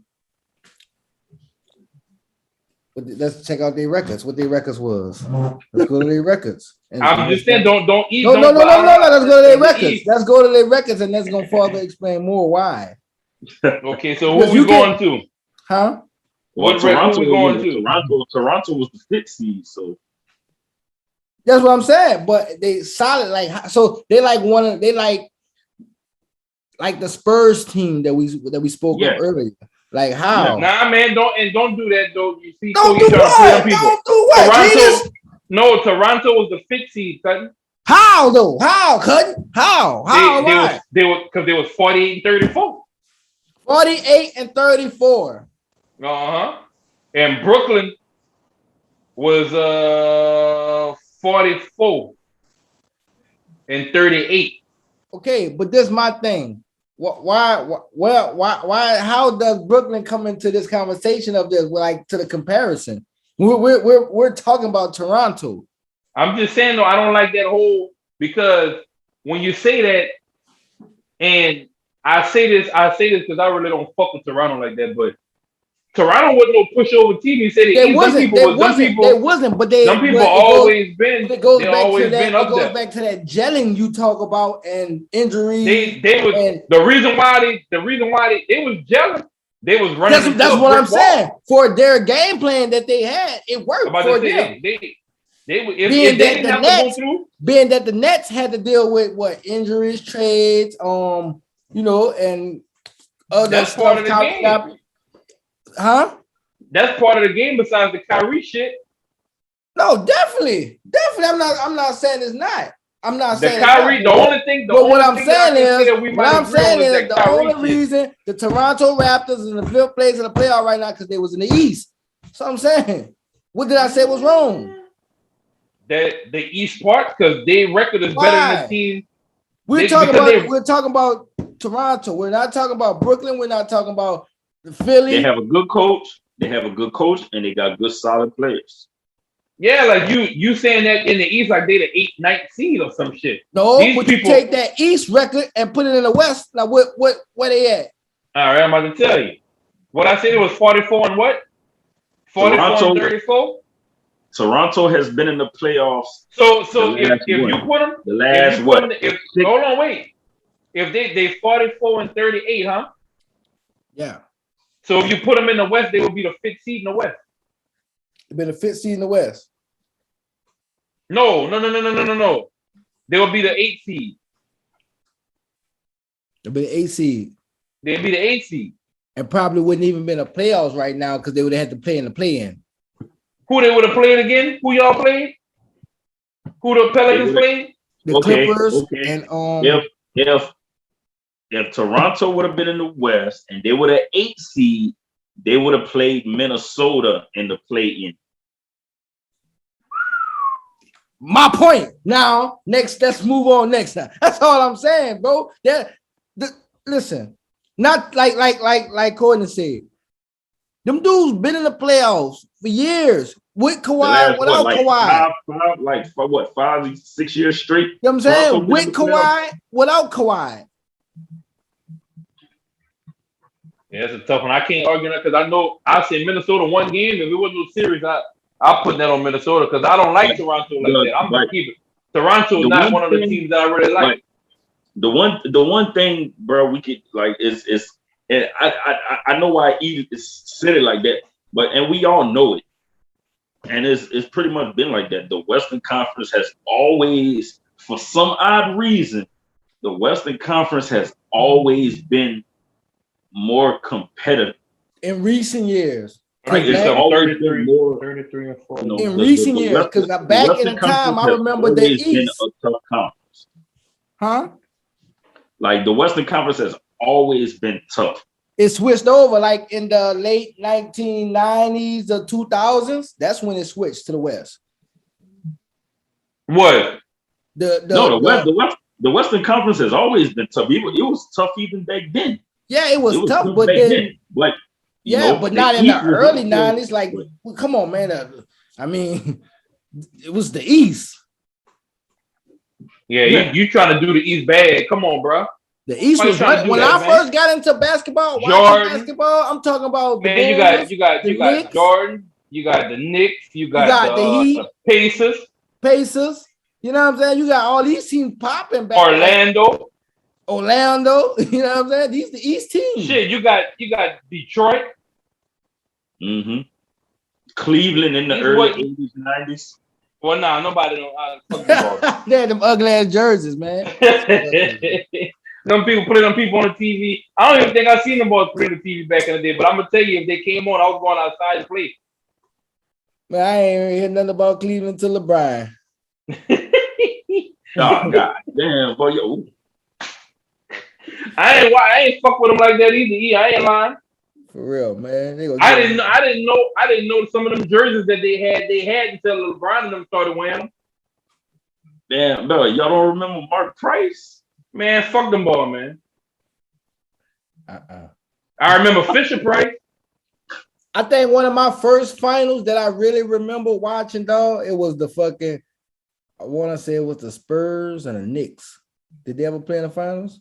But let's check out their records. What their records was. Let's go to their records. I'm just saying, don't eat. No. Let's go to their records. Let's go to their records, and that's gonna further explain more why. Okay, so who we going to? Huh? Well, Toronto we going to? Toronto was the 5th seed, so that's what I'm saying. But they solid, like so. They like like the Spurs team that we spoke of earlier. Like how? Nah, man, don't do that though. You see, don't do what? Don't do what? Toronto was the 5th seed, Cutting. How though? How, Cutting? How? They was 48-34. 48-34. And Brooklyn was 44-38. Okay, but this is my thing. Why? How does Brooklyn come into this conversation of this? Like to the comparison, we're talking about Toronto. I'm just saying though, I don't like that whole because when you say that, and I say this because I really don't fuck with Toronto like that, but Toronto wasn't no pushover team. You said they wasn't, but some people always been. It goes back to that gelling you talk about and injuries. They was the reason why they was gelling. They was running. That's what I'm saying. For their game plan that they had, it worked for them. Being that the Nets had to deal with what injuries, trades, and other that's stuff. Part of the game. Huh? That's part of the game besides the Kyrie shit. No, definitely. I'm not saying it's not. I'm not saying the Kyrie. The only thing. But what I'm saying is the only reason the Toronto Raptors in the 5th place in the playoff right now because they was in the East. So I'm saying, what did I say was wrong? That the East part because their record is better than the team. We're talking about Toronto. We're not talking about Brooklyn. We're not talking about Philly. They have a good coach. And they got good solid players. Yeah, like you saying that in the East, like they the 8th, 9th seed or some shit. No, but you take that East record and put it in the West. Now, where they at? All right, I'm about to tell you. What I said it was 44 and what? 44 and 34. Toronto has been in the playoffs. So if you put them, hold on, wait. If they 44 and 38, huh? Yeah. So if you put them in the West, they will be the 5th seed in the West. They've been the 5th seed in the West. No. They will be the 8th seed. They'll be the 8th seed. They'll be the 8th seed. And probably wouldn't even been a playoffs right now because they would have had to play in the play-in. Who they would have played again? Who y'all played? Who the Pelicans played? The Clippers. And if Toronto would have been in the West and they were the 8th seed, they would have played Minnesota in the play-in. My point. Now, let's move on next time. That's all I'm saying, bro. Listen, not like Courtney said. Them dudes been in the playoffs for years with Kawhi, without Kawhi. Like 5, 6 years straight. You know what I'm saying? With Kawhi, without Kawhi. Yeah, it's a tough one. I can't argue that because I know I said Minnesota one game. If it wasn't no series, I'll put that on Minnesota because I don't like Toronto like that. I'm gonna keep it. Toronto is not one of the teams that I really like. The one thing, bro, we could like is and I know why he said it like that, and we all know it. And it's pretty much been like that. The Western Conference has always, for some odd reason, the Western Conference has always been more competitive in recent years. Right, it's 33 and 4. In recent years, because back in the time, I remember the East. Been a tough conference. Huh? Like the Western Conference has always been tough. It switched over like in the late 1990s or 2000s. That's when it switched to the West. What? The Western Conference has always been tough. It was tough even back then. Yeah, it was tough, but then like but not in the early 90s. Like, come on, man. I mean, it was the East. Yeah, you trying to do the East bad? Come on, bro. The East was when I first got into basketball. I'm talking about. Man, you got Jordan. You got the Knicks. You got the Heat, the Pacers. You know what I'm saying? You got all these teams popping back. Orlando. You know what I'm saying? These the East teams. Shit, you got Detroit. Mm-hmm. Cleveland in the early 80s, 90s. Well, nah, nobody know. They had them ugly ass jerseys, man. Them people putting them people on the TV. I don't even think I seen them boys put on the TV back in the day. But I'm gonna tell you, if they came on, I was going outside to play. Man, I ain't heard nothing about Cleveland till LeBron. Oh God, damn, boy, yo. I ain't fuck with them like that either. I ain't lying. For real, man. I didn't know some of them jerseys that they had until LeBron and them started wearing them. Damn, bro, y'all don't remember Mark Price? Man, fuck them ball, man. I remember Fisher Price. I think one of my first finals that I really remember watching, dog, it was the fucking, I want to say it was the Spurs and the Knicks. Did they ever play in the finals?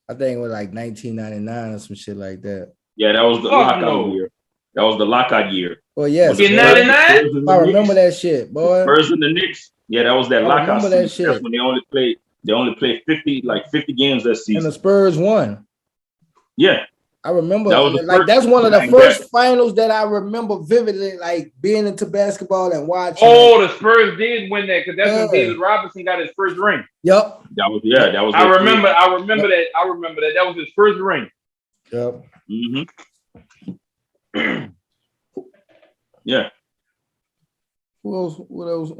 I think it was like 1999 or some shit like that. Yeah, that was the lockout year. That was the lockout year. Well, yes. In 99? I remember that shit, boy. Spurs and the Knicks. Yeah, that was that lockout season. That shit. That's when they only played 50 games that season. And the Spurs won. Yeah. I remember that's one of the first finals that I remember vividly, like being into basketball and watching. Oh, the Spurs did win that because that's when David Robinson got his first ring. Yep. That was. I remember that. That was his first ring. Yep. Mm-hmm. Yeah. What else?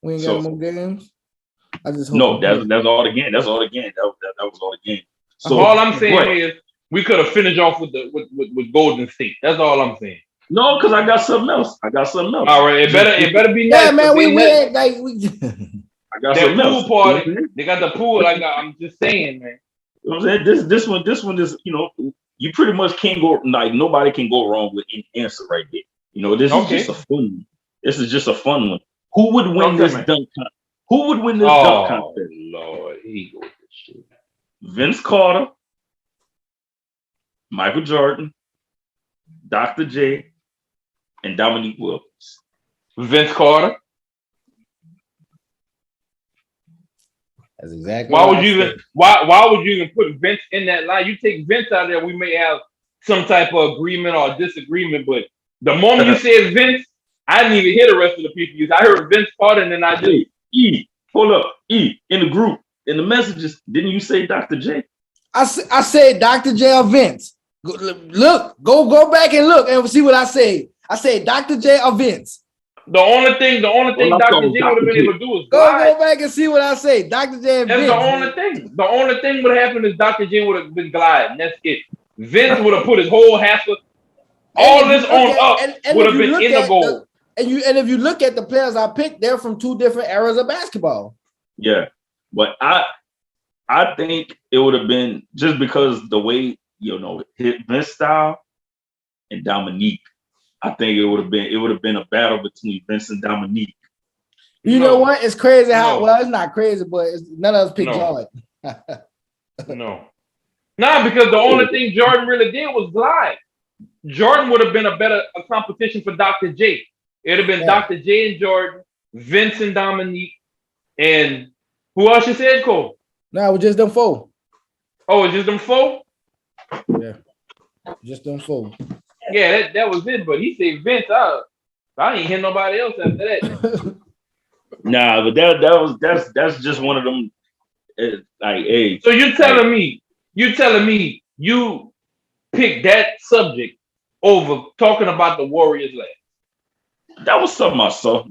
We ain't got more games. I just hope that's all the game. That's all the game. That was all the game. So all I'm saying is we could have finished off with Golden State. That's all I'm saying. No, because I got something else. All right, it better be nice. Yeah, man, we I got something else. Pool party. They got the pool. I'm just saying, man. You know what I'm saying? This one is, you pretty much can't go, like, nobody can go wrong with any answer right there. This is just a fun one. This is just a fun one. Who would win this dunk contest? Who would win this dunk contest? Lord, he go with this shit. Vince Carter, Michael Jordan, Dr. J, and Dominique Wilkins. Vince Carter. That's exactly. Why would you even put Vince in that line? You take Vince out of there, we may have some type of agreement or disagreement. But the moment you said Vince, I didn't even hear the rest of the people. I heard Vince Carter, and then I did. Hold up, in the group, in the messages, didn't you say Dr. J? I said Dr. J or Vince. Go back and look and see what I said. I said Dr. J or Vince. The only thing Dr. J would have been able to do is go back and see what I say. Dr. J and Vince. That's the only thing. The only thing would have happened is Dr. J would have been gliding. That's it. Vince would have put his whole hassle, all this on up would have been in the goal. And if you look at the players I picked, they're from two different eras of basketball. Yeah, but I think it would have been just because the way Vince style. and Dominique. I think it would have been a battle between Vince and Dominique. You know what? It's crazy how well it's not crazy, but none of us picked Jordan. No. Nah, because the only thing Jordan really did was glide. Jordan would have been a competition for Dr. J. It'd have been Dr. J and Jordan, Vince and Dominique, and who else you said, Cole? No, it was just them four. Oh, it's just them four? Yeah. Just them four. Yeah, that was it, but he said Vince. I ain't hear nobody else after that. Nah, but that's just one of them. Like, hey. So you're telling me you picked that subject over talking about the Warriors last? That was something I saw.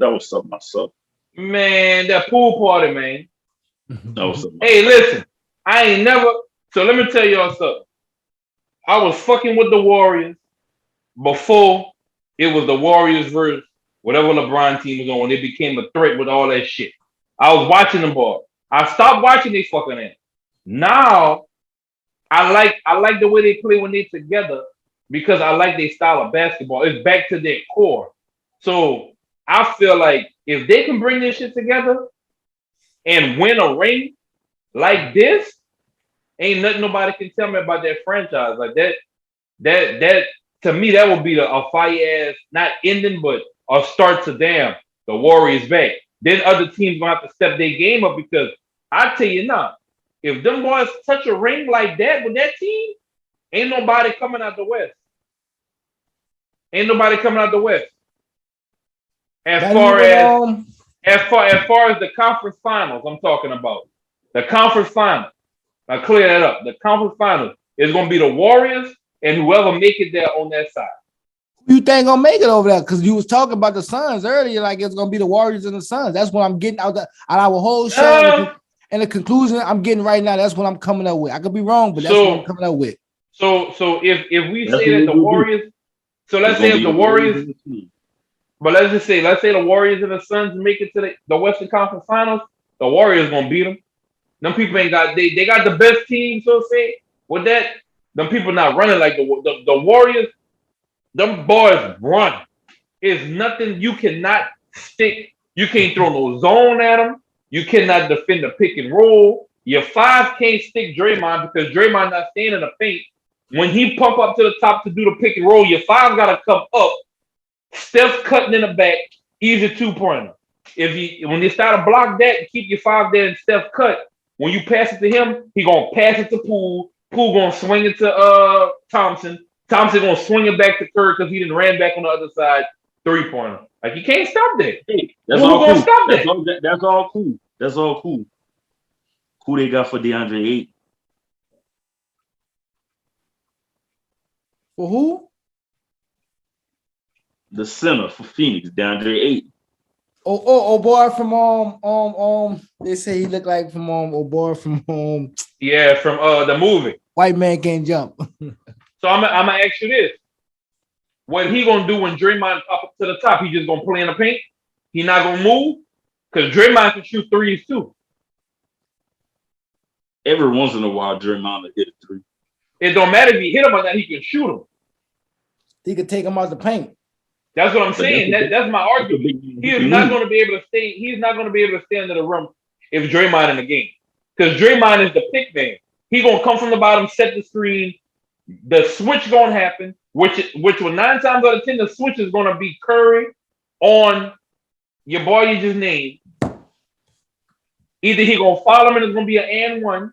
Man, that pool party, man. That was something. Hey, listen, I ain't never. So let me tell y'all something. I was fucking with the Warriors before it was the Warriors versus whatever LeBron team was on. It became a threat with all that shit. I was watching them ball. I stopped watching they fucking ass. Now I like the way they play when they're together because I like their style of basketball. It's back to their core. So I feel like if they can bring this shit together and win a ring like this, ain't nothing nobody can tell me about that franchise. Like that to me, that would be a fire ass, not ending, but a start to damn, the Warriors back. Then other teams gonna have to step their game up because I tell you now, if them boys touch a ring like that with that team, ain't nobody coming out the West. Ain't nobody coming out the West. As far as the conference finals, I'm talking about. The conference finals. Now clear that up. The conference finals is gonna be the Warriors and whoever make it there on that side. You think gonna make it over there? Because you was talking about the Suns earlier, like it's gonna be the Warriors and the Suns. That's what I'm getting out our whole show. And the conclusion I'm getting right now, that's what I'm coming up with. I could be wrong, but that's what I'm coming up with. So if we say that the Warriors, so let's say if the Warriors, but let's say the Warriors and the Suns make it to the Western Conference Finals, the Warriors gonna beat them. Them people ain't got they got the best team, so to say. With that, them people not running like the Warriors. Them boys run. It's nothing you cannot stick. You can't throw no zone at them. You cannot defend the pick and roll. Your five can't stick Draymond because Draymond not staying in the paint. When he pump up to the top to do the pick and roll, your five got to come up. Steph cutting in the back, easy 2-pointer. When you start to block that and keep your five there and Steph cut, when you pass it to him, he gonna pass it to Poole. Poole gonna swing it to Thompson. Thompson gonna swing it back to Kerr because he didn't ran back on the other side 3-pointer. Like you can't stop that. Hey, that's all cool. Stop that? That's all cool. That's all cool. Who they got for DeAndre Ayton? For who? The center for Phoenix, DeAndre Ayton. Oh boy from they say he looked like from boy from yeah, from the movie. White Man Can't Jump. So I'm gonna ask you this. What he gonna do when Draymond up to the top? He just gonna play in the paint? He not gonna move? Because Draymond can shoot threes too. Every once in a while, Draymond will hit a three. It don't matter if he hit him or not, he can shoot him. He could take him out the paint. That's what I'm saying. That's my argument. He is not going to be able to stay. He's not going to be able to stay under the rim if Draymond in the game. Because Draymond is the pick man. He's going to come from the bottom, set the screen. The switch going to happen, which with 9 times out of 10, the switch is going to be Curry on your boy you just named. Either he going to follow him and it's going to be an and one,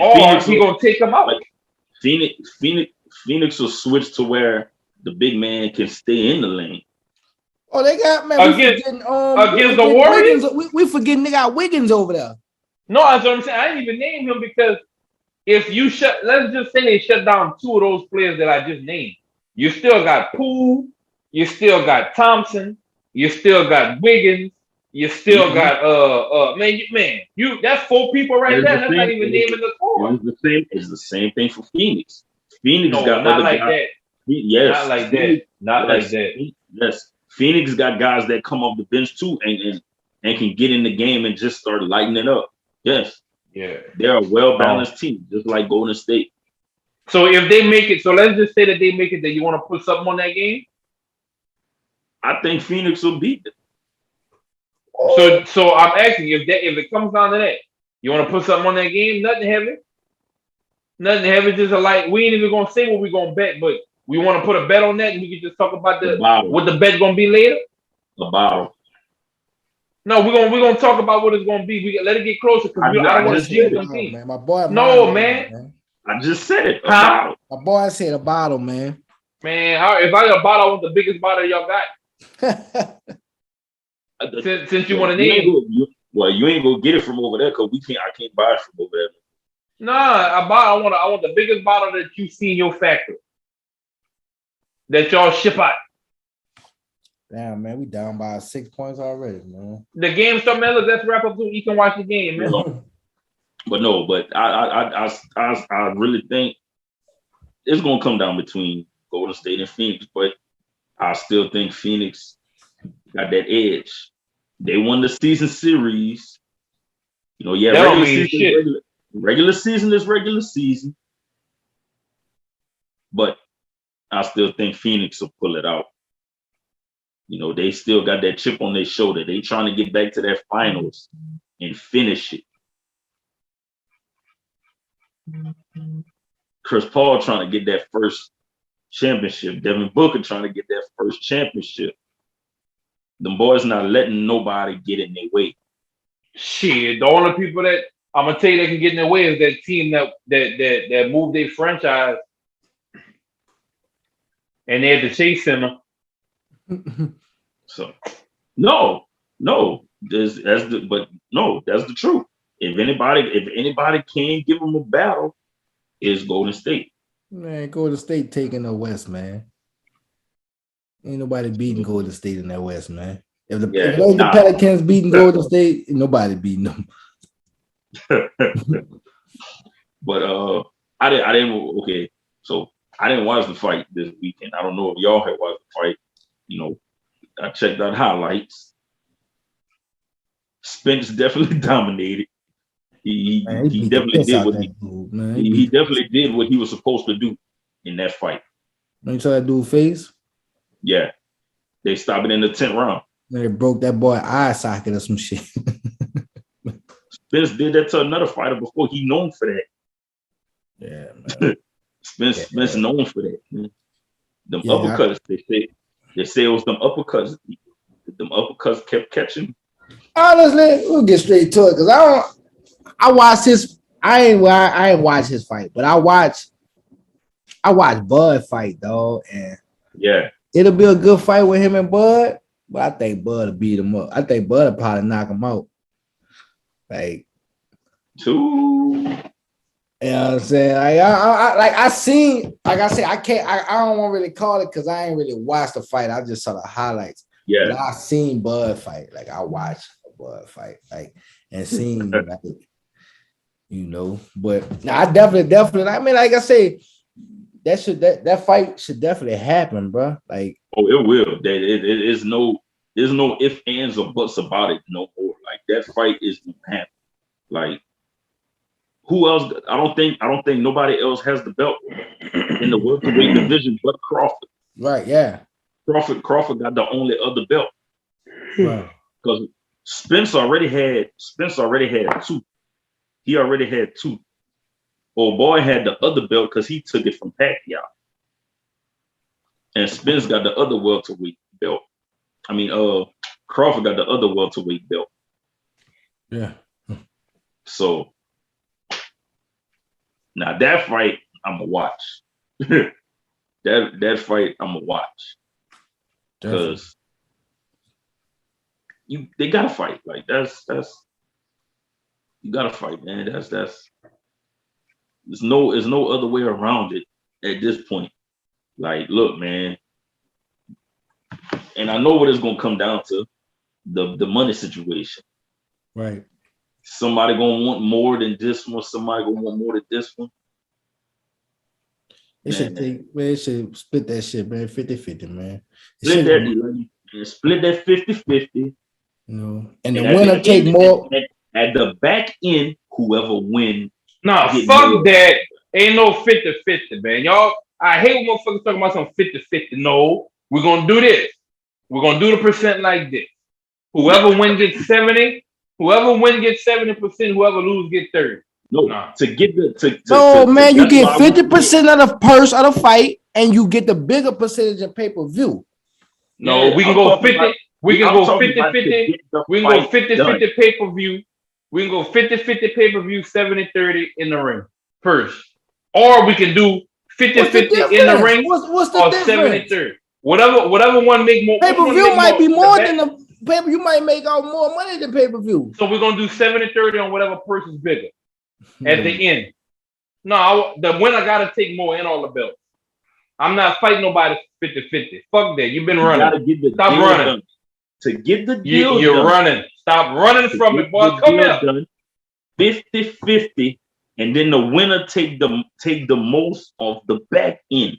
or he going to take him out. Phoenix will switch to where the big man can stay in the lane. Oh, they got against the Warriors. We forgetting they got Wiggins over there. No, that's what I'm saying. I didn't even name him because if you let's just say they shut down 2 of those players that I just named. You still got Poole, you still got Thompson, you still got Wiggins, you still got you that's 4 people right there. That's not even naming the 4. It's the same thing for Phoenix. Phoenix got not other like guys. that. Yes, not like that. Not like that. Yes, Phoenix got guys that come off the bench too and can get in the game and just start lighting it up. Yes, yeah, they're a well balanced team, just like Golden State. So if they make it, so let's just say that they make it, that you want to put something on that game. I think Phoenix will beat them. So I'm asking if it comes down to that, you want to put something on that game? Nothing heavy. Just a light. We ain't even gonna say what we're gonna bet, but we want to put a bet on that, and we can just talk about what the bet gonna be later. The bottle. No, we're gonna talk about what it's gonna be. We let it get closer because I don't want to change some team. Man, my boy. No, man. I just said it. Huh? My boy said a bottle, man. Man, if I got a bottle, I want the biggest bottle y'all got. Since you want to name, you ain't gonna get it from over there because I can't buy it from over there. Nah, I want the biggest bottle that you see in your factory that y'all ship out. Damn, man, we down by 6 points already, man. The game start, man. Let's wrap up so you can watch the game, man. But I really think it's gonna come down between Golden State and Phoenix, but I still think Phoenix got that edge. They won the season series. Regular season is regular season. But I still think Phoenix will pull it out. They still got that chip on their shoulder. They trying to get back to their finals and finish it. Chris Paul trying to get that first championship. Devin Booker trying to get that first championship. Them boys not letting nobody get in their way. Shit, the only people that I'm gonna tell you that can get in their way is that team that moved their franchise and they had to chase him. So that's the truth. If anybody can give them a battle, it's Golden State. Man, Golden State taking the West, man. Ain't nobody beating Golden State in that West, man. If the Pelicans beating Golden State, nobody beating them. But I didn't watch the fight this weekend. I don't know if y'all had watched the fight. I checked out highlights. Spence definitely dominated. He definitely did what he definitely did what he was supposed to do in that fight. You saw that dude face? Yeah. They stopped it in the 10th round. They broke that boy eye socket or some shit. Spence did that to another fighter before. He known for that. Yeah, man. Spence known for that. Man. Them uppercuts, they say it was them uppercuts. Them uppercuts kept catching. Honestly, we'll get straight to it because I watched his. I ain't watch his fight, but I watch Bud fight, dog, and it'll be a good fight with him and Bud. But I think Bud will beat him up. I think Bud will probably knock him out. Like, two. You know what I'm saying? I don't want to really call it because I ain't really watched the fight. I just saw the highlights. Yeah. But I seen Bud fight. Like, I watched Bud fight. Like, and seen like, but I definitely, I mean, like I say, that fight should definitely happen, bro. Like, it will. There's no ifs, ands, or buts about it no more. Like, that fight is gonna happen. Like, who else? I don't think nobody else has the belt in the welterweight division but Crawford. Right? Yeah. Crawford got the only other belt. Right. Because Spence already had two. He already had two. Old boy had the other belt because he took it from Pacquiao. And Spence got the other welterweight belt. I mean, Crawford got the other welterweight belt. Yeah. So now that fight, I'm gonna watch. that fight, I'm gonna watch. Because they gotta fight. Like, that's you gotta fight, man. There's no other way around it at this point. Like, look, man, and I know what it's gonna come down to, the money situation. Right. Somebody gonna want more than this one, somebody gonna want more than this one. It should split that shit, man. 50-50, man. Split that 50-50. And the winner take more. At the back end, whoever wins. Nah, fuck that. Ain't no 50-50, man. Y'all, I hate when motherfuckers talking about some 50-50. No, we're gonna do this. We're gonna do the percent like this. Whoever wins gets 70. Whoever wins gets 70%. Whoever loses gets 30. No, Nah. to get the man, you get 50% of the purse of the fight, and you get the bigger percentage in pay-per-view. No, Yeah, we can go 50. We can go 50-50. We can go 50-50 pay-per-view. We can go 50-50 pay-per-view, 70-30 in the ring first. Or we can do 50-50 in the ring what's the or difference? 70-30. Whatever one make more. Pay-per-view might be more than the pay-per-view. You might make out more money than pay-per-view. So we're gonna do 70-30 on whatever person's bigger at the end. No, the winner gotta take more in all the belts. I'm not fighting nobody 50-50. Fuck that. You've been running. Stop running. Done. To get the deal You're done. running. Stop running from it, boy. Come here. 50-50, and then the winner take the most of the back end.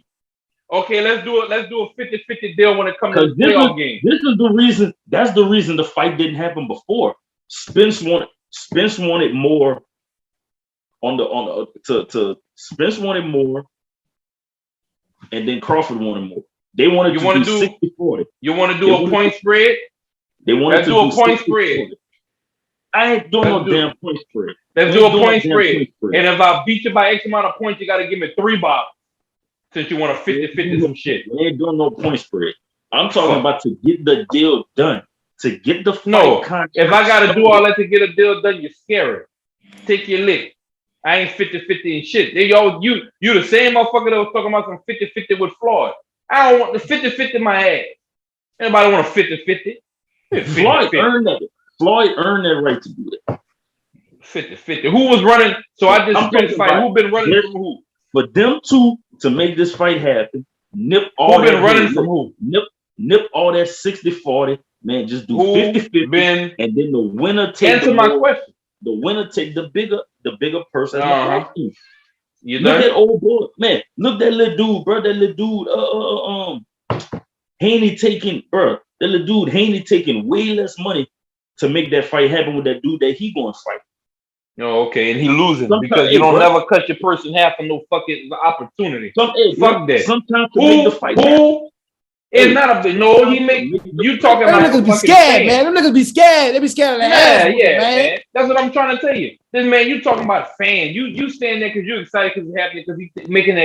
Okay, let's do it. Let's do a 50-50 deal when it comes to the playoff game. This is the reason. That's the reason the fight didn't happen before. Spence wanted more Spence wanted more, and then Crawford wanted more. They wanted to do 60-40. You want to do a point spread? They wanted to do a point spread. I ain't doing no damn point spread. Let's do a point spread. And if I beat you by X amount of points, you got to give me 3 bottles. Since you want a 50-50 some shit. We ain't doing no point spread. I'm talking about to get the deal done. To get the fight contract. If I got to do all that to get a deal done, you're scary. Take your lick. I ain't 50-50 and shit. You the same motherfucker that was talking about some 50-50 with Floyd. I don't want the 50-50 in my ass. Anybody want a 50-50? Floyd earned that. Floyd earned that right to do that. 50-50. Who was running? So I just spent fight. Who been running from who? For them two to make this fight happen, nip all who been running from who? Nip all that 60-40. Man, just do 50-50. And then the winner take answer my question. The winner take the bigger person. You look at old boy, man. Look that little dude, bro. That little dude, Haney taking, bro. That little dude, Haney taking way less money to make that fight happen with that dude that he going to fight. Oh, okay, and he losing because you don't never cut your person half for no fucking opportunity. Fuck that. Sometimes to make the fight happen. It's not a no. He make you talking about. Them niggas be scared, man. Them niggas be scared. They be scared of the ass. Yeah, man. That's what I'm trying to tell you. This man, you talking about fan. You stand there because you're excited because it's happening because he's making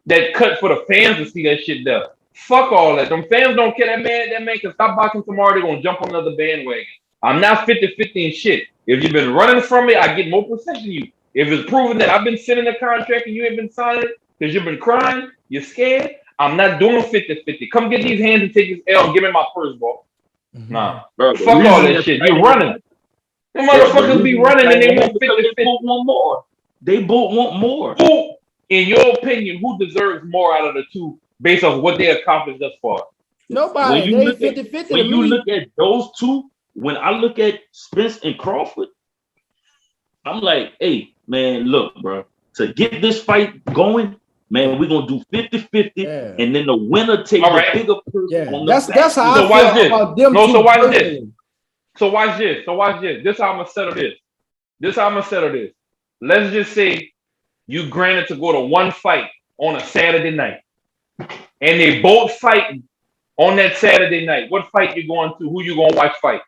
that cut for the fans to see that shit there. Fuck all that. Them fans don't care. That man can stop boxing tomorrow. They're gonna jump on another bandwagon. I'm not 50-50 and shit. If you've been running from me, I get more percent than you. If it's proven that I've been sending a contract and you ain't been signing it because you've been crying, you're scared. I'm not doing 50-50. Come get these hands and take this L and give me my first ball. Nah. Bro, fuck all that shit. You're running. Them motherfuckers be running and they want 50-50. They both want more. Who, in your opinion, who deserves more out of the two based off what they accomplished thus far? Nobody. When you look at those two, when I look at Spence and Crawford, I'm like, hey, man, look, bro. To get this fight going, man, we're going to do 50-50, and then the winner take the bigger person on the back. That's how I feel about them two. So watch this. This is how I'm going to settle this. Let's just say you granted to go to one fight on a Saturday night, and they both fighting on that Saturday night. What fight you going to? Who you going to watch fight?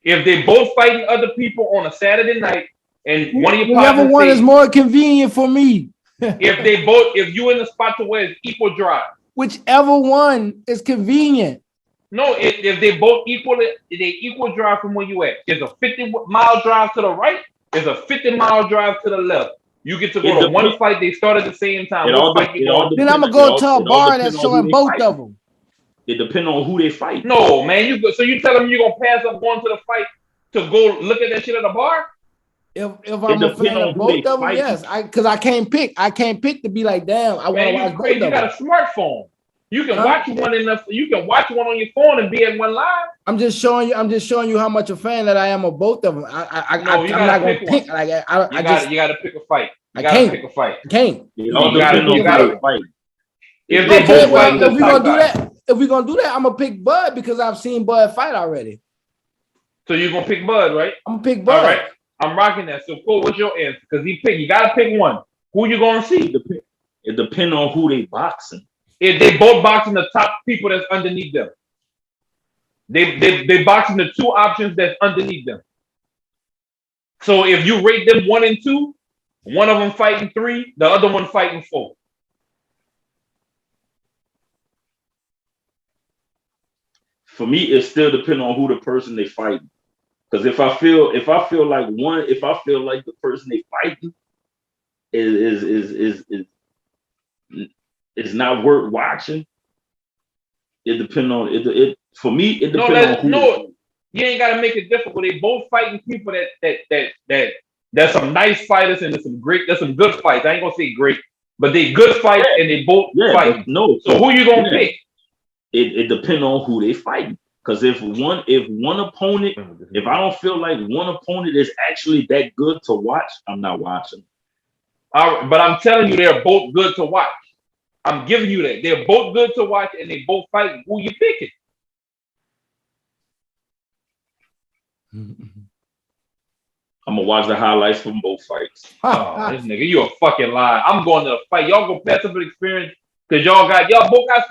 If they both fighting other people on a Saturday night, and one of your whichever one is more convenient for me. if you in the spot to where it's equal drive. Whichever one is convenient. No, if they both equal drive from where you at. There's a 50-mile drive to the right. There's a 50-mile drive to the left. You get to go to one fight. They start at the same time. Then I'm gonna go to a bar that's showing both of them. It depends on who they fight. No, man. So you tell them you're gonna pass up going to the fight to go look at that shit at the bar? If I'm a fan of both of them, yes. Because I can't pick. I can't pick to be like, damn, I want to watch both of them. You got a smartphone. You can watch one enough. You can watch one on your phone and be at one live. I'm just showing you how much a fan that I am of both of them. I'm not gonna pick. Like you got to pick a fight. You got to pick a fight. I can't. You got to fight. If they both fight, if we're gonna do that, I'm gonna pick Bud because I've seen Bud fight already. So you're gonna pick Bud, right? I'm gonna pick Bud. I'm rocking that. So, Cole, what's your answer? Because you gotta pick one. Who you gonna see? It depends on who they boxing. If they both boxing the top people that's underneath them. They boxing the two options that's underneath them. So if you rate them 1 and 2, one of them fighting 3, the other one fighting 4. For me, it still depends on who the person they fighting. Because if I feel like the person they fighting is not worth watching, it depends on it. For me, it depends on who. No, you ain't gotta make it difficult. They both fighting people that's some nice fighters and there's some good fights. I ain't gonna say great, but they good fights and they both fight. No, so who you gonna pick? It depends on who they fighting. Because if one opponent, if I don't feel like one opponent is actually that good to watch, I'm not watching. All right, but I'm telling you, they're both good to watch. I'm giving you that. They're both good to watch and they both fighting. Who you picking? I'm gonna watch the highlights from both fights. Oh, this nigga, you a fucking lie. I'm going to the fight. Y'all go pass up an experience because y'all both got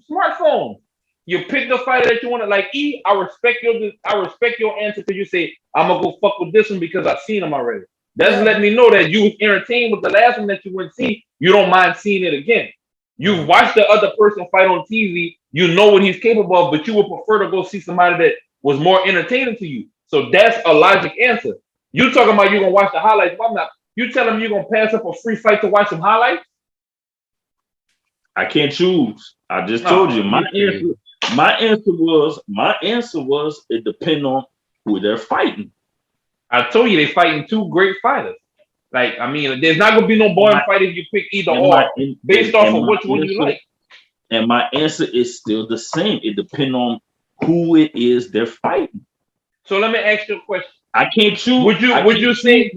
smartphones. You pick the fighter that you want to like. I respect your answer because you say I'm gonna go fuck with this one because I've seen him already. That's letting me know that you was entertained with the last one that you went see. You don't mind seeing it again. You've watched the other person fight on TV. You know what he's capable of, but you would prefer to go see somebody that was more entertaining to you. So that's a logic answer. You talking about you're gonna watch the highlights? Well, I'm not. You telling me you're gonna pass up a free fight to watch some highlights? I can't choose. I just told you my answer was it depends on who they're fighting. I told you they fighting two great fighters. Like, I mean, there's not gonna be no boring fight if you pick either or based off of which one you like. And my answer is still the same. It depends on who it is they're fighting. So let me ask you a question. I can't choose. Would you say?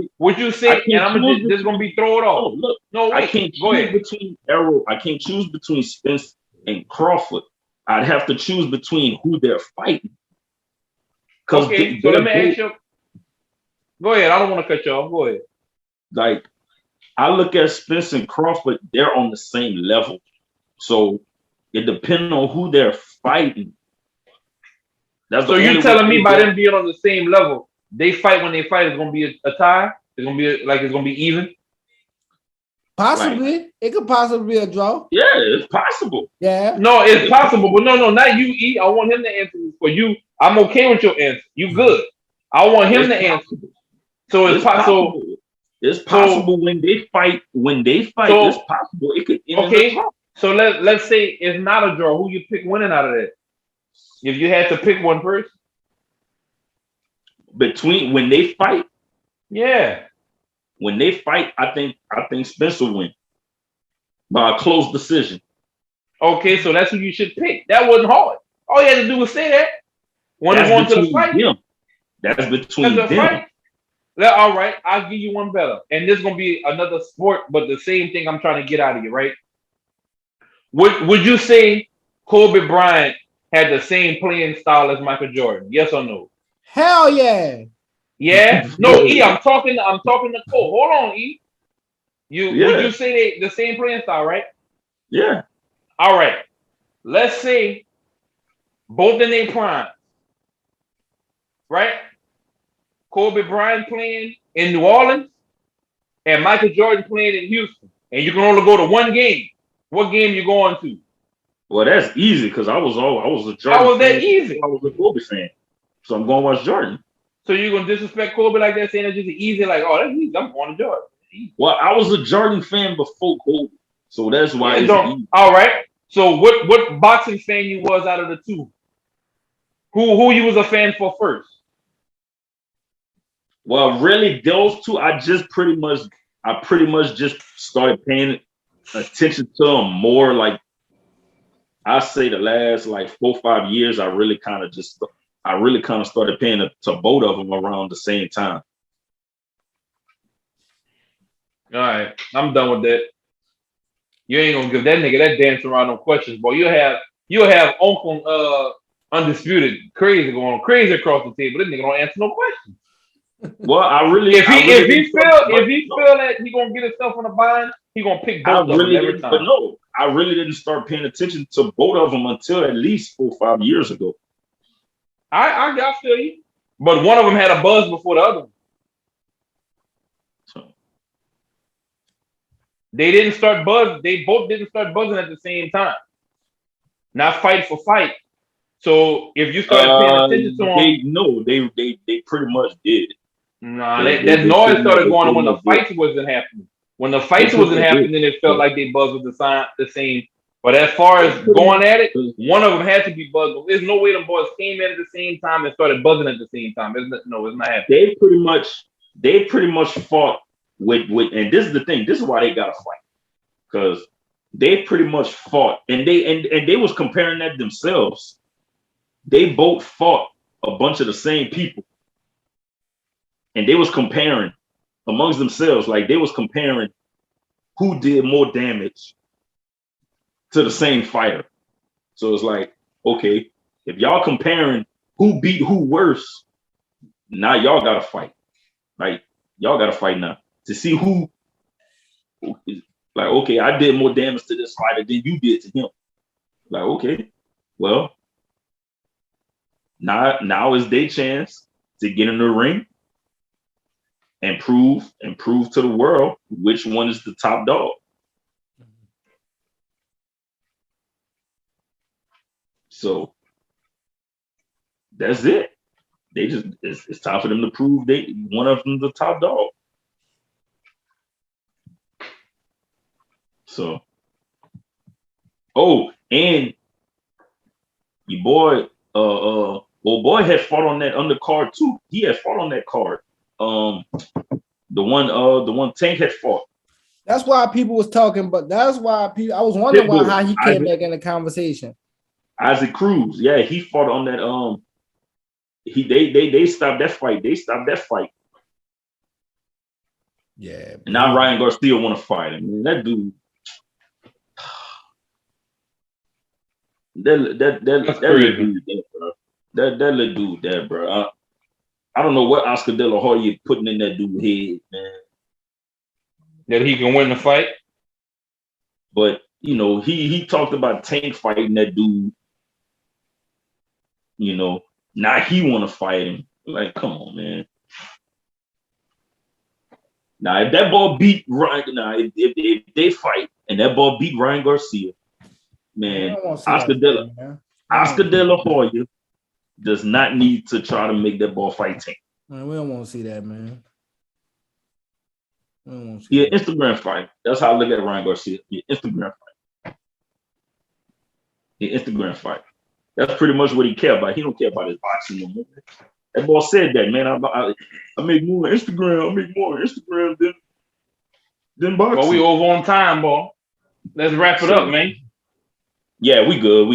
And I'm just gonna be throw it off. No, wait, I can't choose between Errol. I can't choose between Spence and Crawford. I'd have to choose between who they're fighting. Okay, so let me ask you. Go ahead. I don't want to cut you off. Go ahead. Like, I look at Spence and Crawford, they're on the same level. So it depends on who they're fighting. So you're telling me by them being on the same level, they fight when they fight, it's gonna be a tie? It's gonna be even? Possibly. Right. It could possibly be a draw. Yeah, it's possible. Yeah. No, it's possible, but no, not you, E. I want him to answer this for you. I'm okay with your answer. You good. I want him to answer. So it's possible. It's possible when they fight. So, it's possible it could end in a draw. So let's say it's not a draw. Who you pick winning out of that? If you had to pick one person between when they fight, when they fight, I think Spence will win by a close decision. Okay, so that's who you should pick. That wasn't hard. All you had to do was say that. When you want to the fight, that's between them. Fight. All right, I'll give you one better, and this is gonna be another sport, but the same thing I'm trying to get out of you, right? Would you say Kobe Bryant had the same playing style as Michael Jordan? Yes or no? Hell yeah. Yeah? No, E, I'm talking to Cole. Hold on, E. Would you say the same playing style, right? Yeah. All right. Let's say both in their prime. Right? Kobe Bryant playing in New Orleans and Michael Jordan playing in Houston. And you can only go to one game. What game you going to? Well, that's easy because I was a Jordan. How was that easy? I was a Kobe fan, so I'm going to watch Jordan. So you're gonna disrespect Kobe like that, saying it's just easy, like, oh, that's easy. I'm going to Jordan. Well, I was a Jordan fan before Kobe, so that's why it's easy. All right. So what boxing fan you was out of the two? Who you was a fan for first? Well, really, those two, I pretty much just started paying attention to them more. Like, I say the last 4 or 5 years, I really kind of started paying to both of them around the same time. All right, I'm done with that. You ain't gonna give that nigga that dance around no questions, boy. You'll have Uncle Undisputed crazy across the table. This nigga don't answer no questions. Well, if he feel that he gonna get himself in a bind, he gonna pick both of them every time. But no, I really didn't start paying attention to both of them until at least 4 or 5 years ago. I feel you, but one of them had a buzz before the other one. So, they didn't start buzz. They both didn't start buzzing at the same time. Not fight for fight. So if you started paying attention to them, they pretty much did. Nah, that noise started going on when the fights wasn't happening. When the fights wasn't happening, it felt like they buzzed with the same. But as far as going at it, one of them had to be buzzed. There's no way them boys came in at the same time and started buzzing at the same time. It's not happening. They pretty much fought with and this is the thing. This is why they gotta fight. Because they pretty much fought and they was comparing that themselves. They both fought a bunch of the same people. And they was comparing amongst themselves, like they was comparing who did more damage to the same fighter. So it's like, okay, if y'all comparing who beat who worse, now y'all gotta fight. Like y'all gotta fight now to see who like, okay, I did more damage to this fighter than you did to him. Like, okay, well, now is their chance to get in the ring and prove to the world which one is the top dog. So that's it. They just it's time for them to prove one of them the top dog. So, and your boy, old boy had fought on that undercard too. He had fought on that card. The one Tank had fought. That's why people was talking, but that's why I was wondering how he came back in the conversation. Isaac Cruz, yeah, he fought on that. They stopped that fight. They stopped that fight. Yeah. And now Ryan Garcia want to fight him. I mean, that dude. That little dude there, bro. That little dude there, bro. I don't know what Oscar De La Hoya putting in that dude's head, man. That he can win the fight. But you know, he talked about Tank fighting that dude. You know, now he want to fight him. Like, come on, man. Now, if that ball beat Ryan, if they fight and that ball beat Ryan Garcia, man, Oscar De La Hoya does not need to try to make that ball fight Tank. Man, we don't want to see that, man. Instagram fight. That's how I look at Ryan Garcia. Instagram fight. That's pretty much what he care about. He don't care about his boxing no more. That boy said that, man. I make more on Instagram. I make more on Instagram than boxing. Well, we over on time, boy. Let's wrap it up, man. Yeah, we good.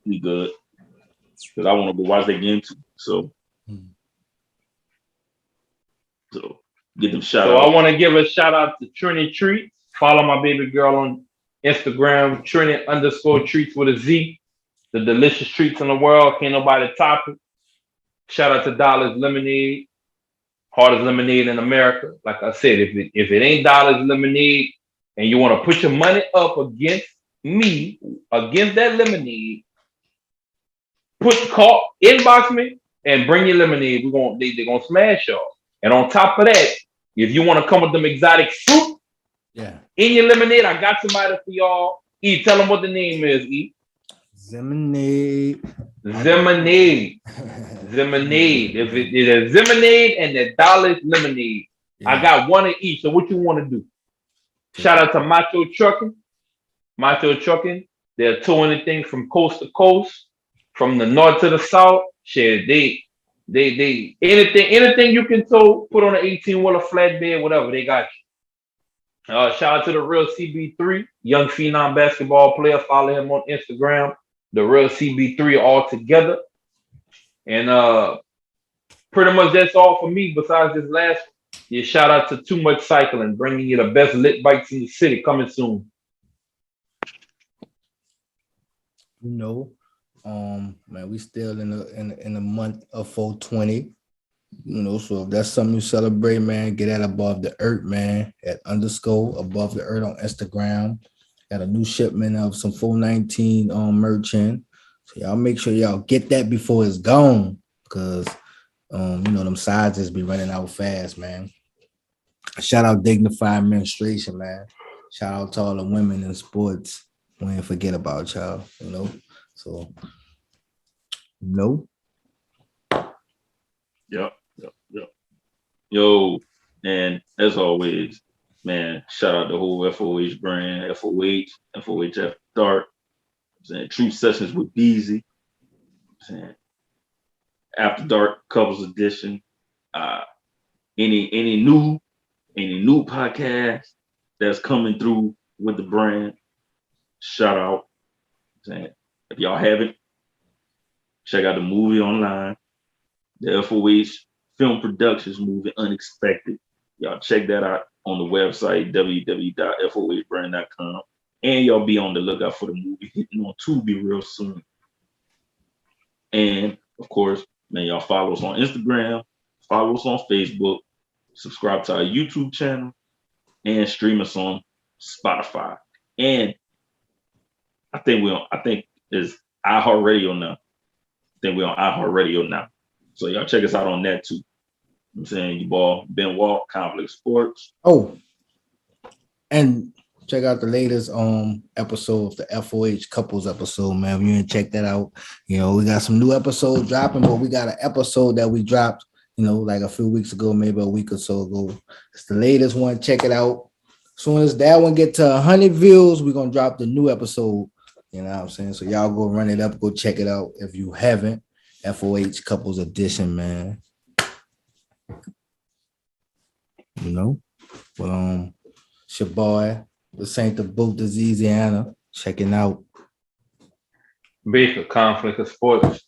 Because I want to go watch that game too. So get them shout out. I want to give a shout out to Trini Treats. Follow my baby girl on Instagram, Trini_treats with a Z. The delicious treats in the world. Can't nobody top it. Shout out to Dollars Lemonade. Hardest lemonade in America. Like I said, if it ain't Dollars Lemonade and you want to put your money up against me, against that lemonade, inbox me and bring your lemonade. They're gonna smash y'all. And on top of that, if you want to come with them exotic fruit in your lemonade, I got somebody for y'all. E, tell them what the name is, E. Zemanade. If it is a Zemanade and the Dollars Lemonade, I got one of each. So what you want to do? Shout out to Macho Trucking. They're towing the thing from coast to coast, from the north to the south. Shit, they anything you can tow, put on an 18-wheeler flatbed, whatever, they got you. Shout out to the Real CB3, young phenom basketball player. Follow him on Instagram. The Real CB3 all together. And pretty much that's all for me besides this last one. Yeah, shout out to Too Much Cycling, bringing you the best lit bikes in the city, coming soon. Man, we still in the month of 420. You know, so if that's something you celebrate, man, get at Above the Earth, man, at _ Above the Earth on Instagram. Got a new shipment of some 419 merch in. So y'all make sure y'all get that before it's gone. Because you know, them sizes be running out fast, man. Shout out Dignified Administration, man. Shout out to all the women in sports. We ain't forget about y'all, you know. So no. Yep. Yo, and as always, man, shout out the whole FOH brand, FOH After Dark. True Sessions with Beezy. After Dark Couples Edition. Any new podcast that's coming through with the brand, shout out. If y'all haven't, check out the movie online, the FOH Film Productions movie Unexpected. Y'all check that out on the website www.fohbrand.com, and y'all be on the lookout for the movie hitting on Tubi real soon. And of course, man, y'all follow us on Instagram, follow us on Facebook, subscribe to our YouTube channel, and stream us on Spotify. And I think it's iHeartRadio now. I think we're on iHeartRadio now. So y'all check us out on that too. I'm saying you ball Benoit, Complex Sports. Oh, and check out the latest episode of the FOH couples episode, man. If you didn't check that out, you know, we got some new episodes dropping, but we got an episode that we dropped, you know, like a few weeks ago, maybe a week or so ago. It's the latest one. Check it out. As soon as that one get to 100 views, we're gonna drop the new episode. You know what I'm saying? So y'all go run it up, go check it out if you haven't. FOH Couples Edition, man. You know, but it's your boy, the Saint of Boot, Eazyana, checking out. Basic Conflict of Sports.